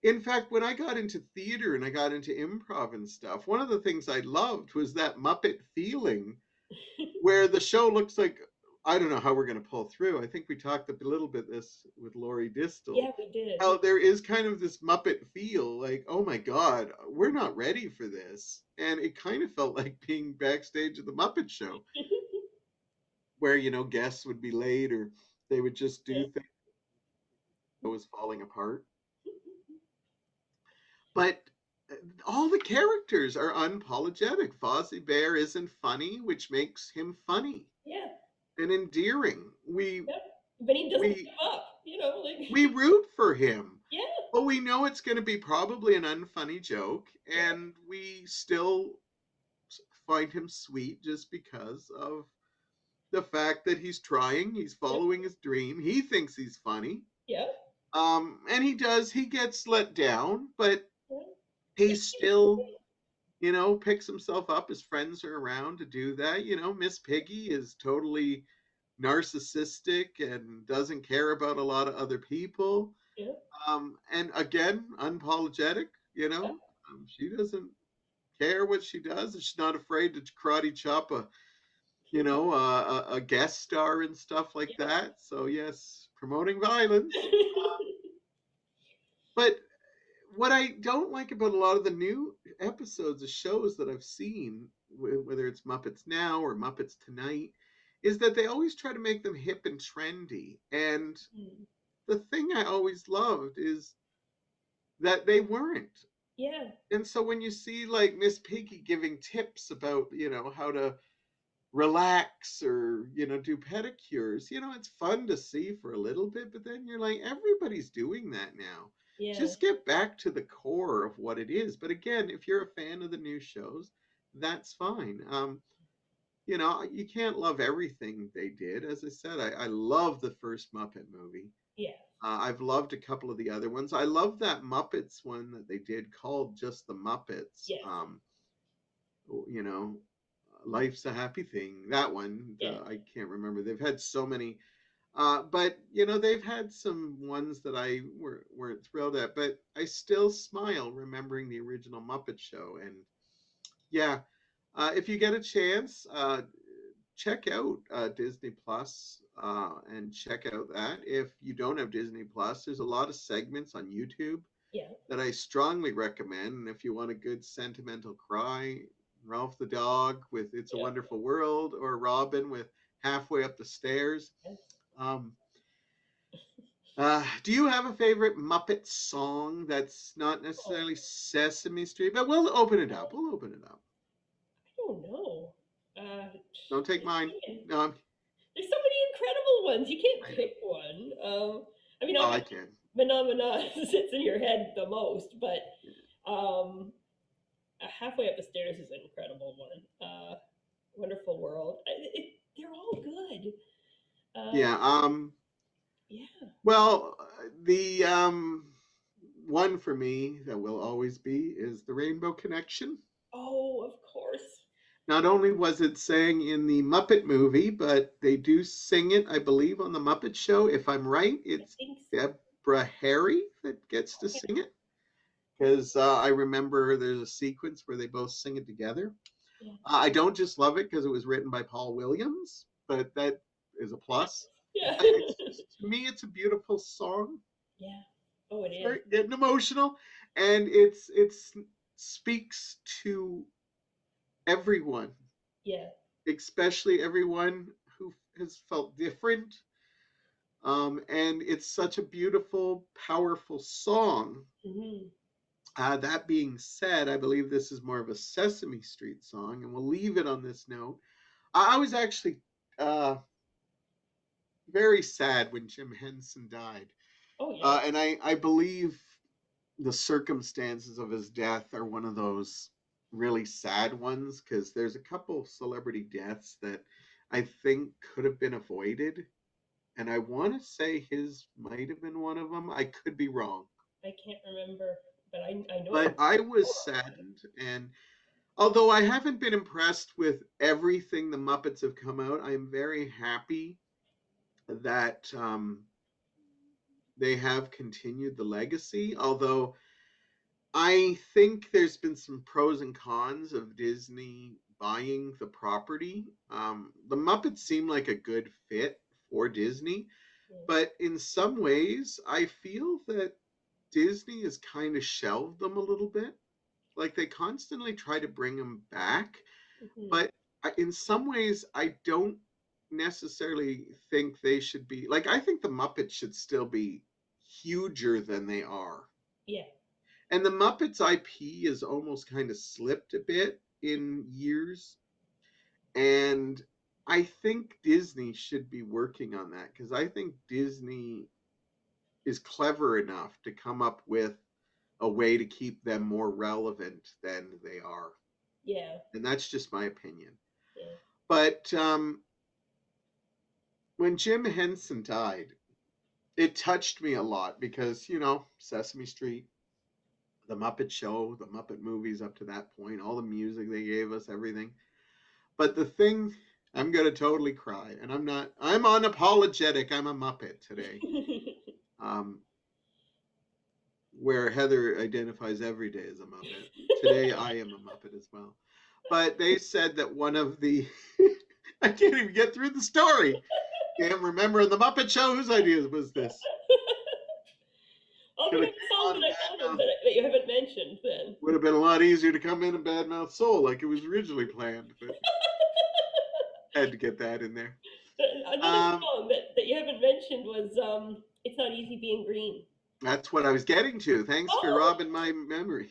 In fact, when I got into theater and I got into improv and stuff, one of the things I loved was that Muppet feeling where the show looks like, I don't know how we're going to pull through. I think we talked a little bit this with Laurie Distal. Yeah, we did. How there is kind of this Muppet feel, like, oh my God, we're not ready for this. And it kind of felt like being backstage at the Muppet Show. where guests would be late or they would just do Yeah. things that was falling apart. But all the characters are unapologetic. Fozzie Bear isn't funny, which makes him funny Yeah. and endearing. Yep. But he doesn't We give up, like we root for him, yeah. but we know it's going to be probably an unfunny joke, Yeah. and we still find him sweet just because of the fact that he's trying, he's Yep. following his dream, he thinks he's funny. Yep. And he gets let down, but Yeah. he still, picks himself up. His friends are around to do that. Miss Piggy is totally narcissistic and doesn't care about a lot of other people. Yeah. And again, unapologetic. Yeah. She doesn't care what she does, and she's not afraid to karate chop a guest star and stuff like that. So yes, promoting violence. But what I don't like about a lot of the new episodes of shows that I've seen, whether it's Muppets Now or Muppets Tonight, is that they always try to make them hip and trendy. And Mm. the thing I always loved is that they weren't. Yeah. And so when you see like Miss Piggy giving tips about, how to relax or, do pedicures, it's fun to see for a little bit, but then you're like, everybody's doing that now. Yeah. Just get back to the core of what it is. But again, if you're a fan of the new shows, that's fine. You can't love everything they did. As I said, I love the first Muppet movie. Yeah. I've loved a couple of the other ones. I love that Muppets one that they did called just the Muppets. Yes. You know, Life's a Happy Thing. That one, Yes. I can't remember. They've had so many, but they've had some ones that I weren't thrilled at. But I still smile remembering the original Muppet Show. And yeah, if you get a chance, check out Disney Plus and check out that. If you don't have Disney Plus, there's a lot of segments on YouTube Yeah. that I strongly recommend. And if you want a good sentimental cry, Ralph the dog with It's a Yeah. Wonderful World, or Robin with Halfway Up the Stairs. Yes. Um, do you have a favorite Muppet song that's not Oh, necessarily Sesame Street? But we'll open it up. We'll open it up. I don't know. Don't take mine. No, There's so many incredible ones. You can't I know. pick one. I mean, Well, I obviously, can. Phenomena sits in your head the most, but um, Halfway Up the Stairs is an incredible one. Wonderful World. They're all good. Yeah. Yeah. Well, the one for me that will always be is the Rainbow Connection. Oh, of course. Not only was it sang in the Muppet movie, but they do sing it, I believe, on the Muppet Show. If I'm right, I it's think so. Deborah Harry that gets to sing it. Because I remember there's a sequence where they both sing it together. Yeah. I don't just love it because it was written by Paul Williams, but that is a plus. Yeah. To me, it's a beautiful song. Yeah. Oh, it is. Start getting emotional, and it's speaks to everyone, Yeah. especially everyone who has felt different. And it's such a beautiful, powerful song. Hmm. That being said, I believe this is more of a Sesame Street song, and we'll leave it on this note. I was actually uh, very sad when Jim Henson died. Oh, yeah. And I believe the circumstances of his death are one of those really sad ones, because there's a couple celebrity deaths that I think could have been avoided. And I want to say his might have been one of them. I could be wrong. I can't remember, but I know it But was I was horrible. saddened. And although I haven't been impressed with everything the Muppets have come out, I'm very happy that they have continued the legacy. Although I think there's been some pros and cons of Disney buying the property. The Muppets seem like a good fit for Disney, Yeah. but in some ways, I feel that Disney has kind of shelved them a little bit. Like they constantly try to bring them back, Hmm. but in some ways, I don't. necessarily think they should be like, I think the Muppets should still be huger than they are. Yeah. And the Muppets IP is almost kind of slipped a bit in years. And I think Disney should be working on that because I think Disney is clever enough to come up with a way to keep them more relevant than they are. Yeah. And that's just my opinion. Yeah. But when Jim Henson died, it touched me a lot because, Sesame Street, the Muppet Show, the Muppet movies up to that point, all the music they gave us, everything. But the thing, I'm going to totally cry. And I'm unapologetic. I'm a Muppet today. Um, where Heather identifies every day as a Muppet. Today I am a Muppet as well. But they said that one of the I can't even get through the story. Can't remember in the Muppet Show whose idea was this. I'll Could bring have up the came song on that I thought of badmouth. that you haven't mentioned then. Would have been a lot easier to come in and badmouth Soul like it was originally planned, but had to get that in there. Another Um, song that you haven't mentioned was It's Not Easy Being Green. that's what I was getting to. Thanks for Oh! robbing my memory.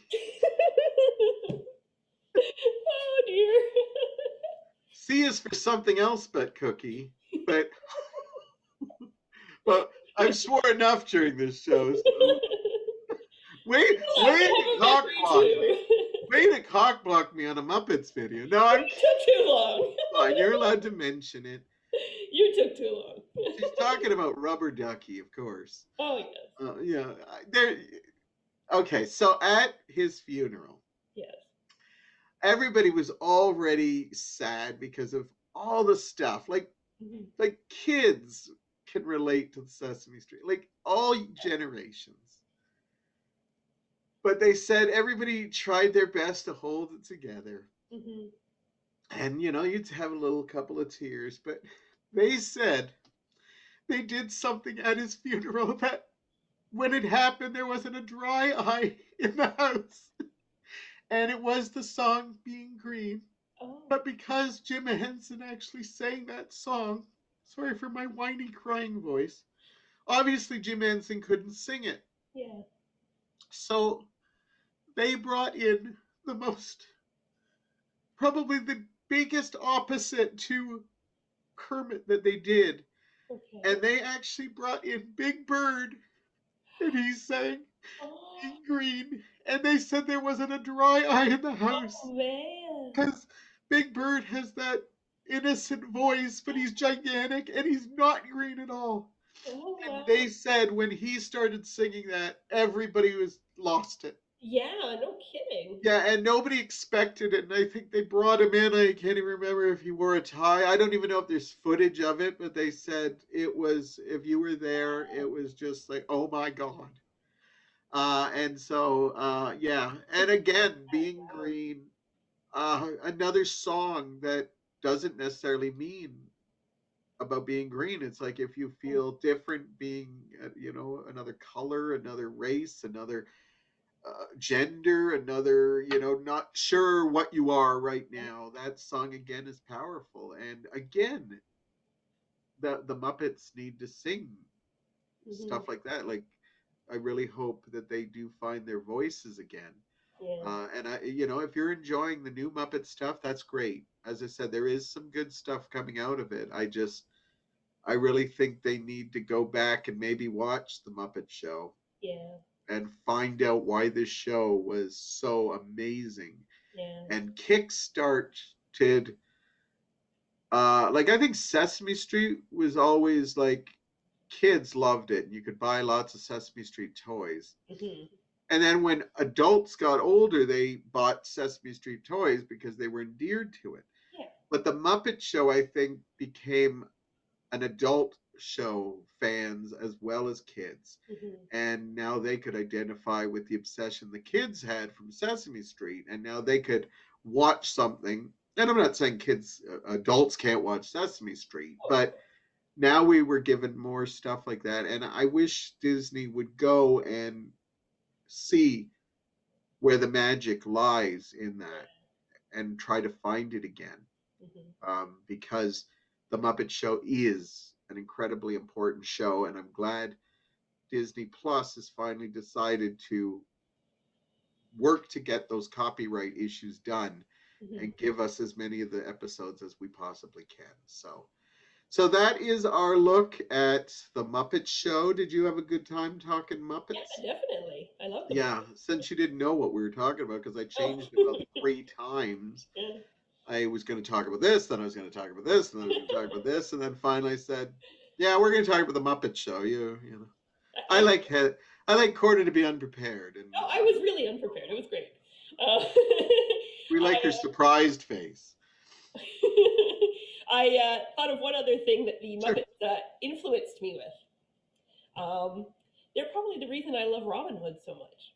Oh dear. C is for something else but cookie, but but I've swore enough during this show. So wait, Look, way I to have a cock memory block me. too. Way to cock block me on a Muppets video. No, I'm You took too long. fine. You're allowed to mention it. You took too long. She's talking about Rubber Ducky, of course. Oh yes. Yeah, there. Okay, so at his funeral, Yes. everybody was already sad because of all the stuff. Mhm. Like kids can relate to the Sesame Street, like all generations. But they said everybody tried their best to hold it together. Mhm. And you'd have a little couple of tears, but they said they did something at his funeral that when it happened there wasn't a dry eye in the house. And it was the song Being Green. Oh. But because Jim Henson actually sang that song, sorry for my whiny crying voice, obviously Jim Henson couldn't sing it. Yeah. So they brought in the most, probably the biggest opposite to Kermit that they did. Okay. And they actually brought in Big Bird, and he sang Oh. Being Green. And they said there wasn't a dry eye in the Oh house man. because Big Bird has that innocent voice, but he's gigantic and he's not green at all. Oh And wow. they said when he started singing that, everybody was lost it. Yeah. No kidding. Yeah, and nobody expected it. And I think they brought him in. I can't even remember if he wore a tie. I don't even know if there's footage of it, but they said it was, if you were there, it Wow. was just like, oh my God. And so, yeah. And again, Being Wow. Green, another song that doesn't necessarily mean about being green. It's like if you feel different, being, another color, another race, another gender, another, not sure what you are right now. That song again is powerful. And again, the Muppets need to sing Mhm. stuff like that. Like, I really hope that they do find their voices again. Yeah. And if you're enjoying the new Muppet stuff, that's great. As I said, there is some good stuff coming out of it. I really think they need to go back and maybe watch the Muppet Show Yeah. and find out why this show was so amazing Yeah. and kickstarted. Like I think Sesame Street was always like kids loved it. You could buy lots of Sesame Street toys. Mhm. And then when adults got older, they bought Sesame Street toys because they were endeared to it. Yeah. But the Muppet Show, I think, became an adult show, fans as well as kids. Mhm. And now they could identify with the obsession the kids had from Sesame Street. And now they could watch something. And I'm not saying kids, adults can't watch Sesame Street, Oh, but now we were given more stuff like that. And I wish Disney would go and see where the magic lies in that yeah. and try to find it again. Mhm. Because the the Muppet Show is an incredibly important show, and I'm glad Disney Plus has finally decided to work to get those copyright issues done Mhm. and give us as many of the episodes as we possibly can. So that is our look at the Muppet Show. Did you have a good time talking Yeah, Muppets? definitely. I love the Yeah, Muppets. since you didn't know what we were talking about, because I Oh, changed about 3 times. yeah. I was going to talk about this, then I was going to talk about this, and then I was going to talk about this, and then finally I said, "Yeah, we're going to talk about the Muppet Show." You know, I I, like I like Corda to be unprepared, and oh, I was really unprepared. It was great. Uh, we like her surprised face. I thought of one other thing that the Sure, Muppets influenced me with. Um, they're probably the reason I love Robin Hood so much.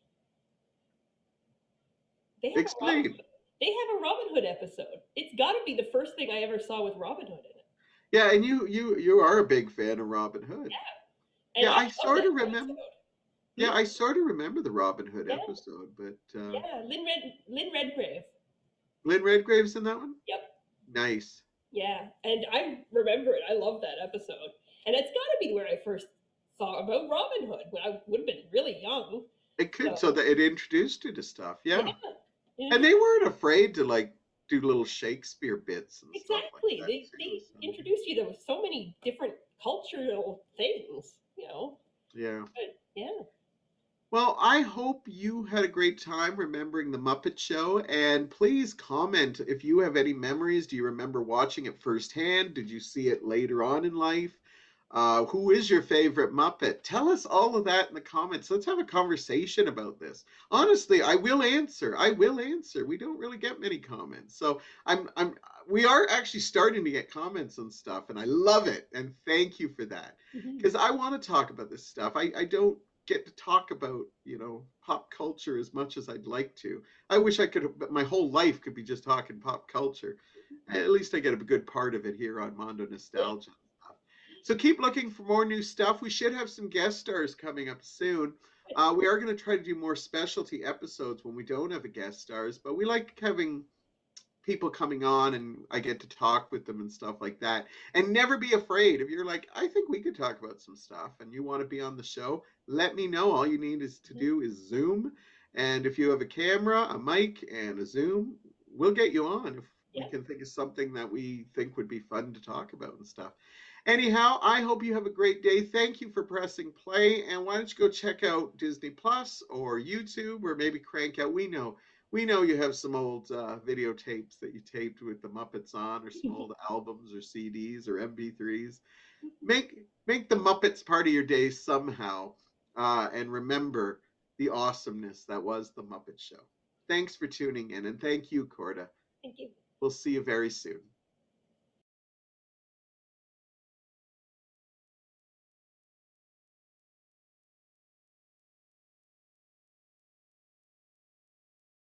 They have a Robin. explain. They have a Robin Hood episode. It's got to be the first thing I ever saw with Robin Hood in it. Yeah, and you are a big fan of Robin Hood. And Yeah, I I love sort that of remember. episode. Yeah, Hmm? I sort of remember the Robin Hood Yeah, episode, but yeah. Lynn Redgrave. Lynn Redgrave's in that one. Yep. Nice. Yeah, and I remember it. I love that episode, and it's got to be where I first saw about Robin Hood when I would have been really young. It could, so So that it introduced you to stuff. yeah, Yeah, it and they weren't afraid to like do little Shakespeare bits and stuff like exactly. that too. They So introduced you to so many different cultural things. yeah. But yeah. Well, I hope you had a great time remembering the Muppet Show, and please comment if you have any memories. Do you remember watching it firsthand? Did you see it later on in life? Who is your favorite Muppet? Tell us all of that in the comments. Let's have a conversation about this. Honestly, I will answer. I will answer. We don't really get many comments, so we are actually starting to get comments on stuff, and I love it. And thank you for that, Mhm. because I want to talk about this stuff. I don't get to talk about pop culture as much as I'd like to. I wish I could. My whole life could be just talking pop culture. At least I get a good part of it here on Mondo Yeah. Nostalgia. So keep looking for more new stuff. We should have some guest stars coming up soon. We are going to try to do more specialty episodes when we don't have a guest stars, but we like having people coming on and I get to talk with them and stuff like that. And never be afraid. If you're like, I think we could talk about some stuff and you want to be on the show, let me know. All you need is to do is Zoom. And if you have a camera, a mic, and a Zoom, we'll get you on if we Yeah. can think of something that we think would be fun to talk about and stuff. Anyhow, I hope you have a great day. Thank you for pressing play. And why don't you go check out Disney Plus or YouTube or maybe crank out. We know you have some old videotapes that you taped with the Muppets on, or some old albums or CDs or MP3s. Make the Muppets part of your day somehow, and remember the awesomeness that was the Muppet Show. Thanks for tuning in, and thank you, Corda. Thank you. We'll see you very soon.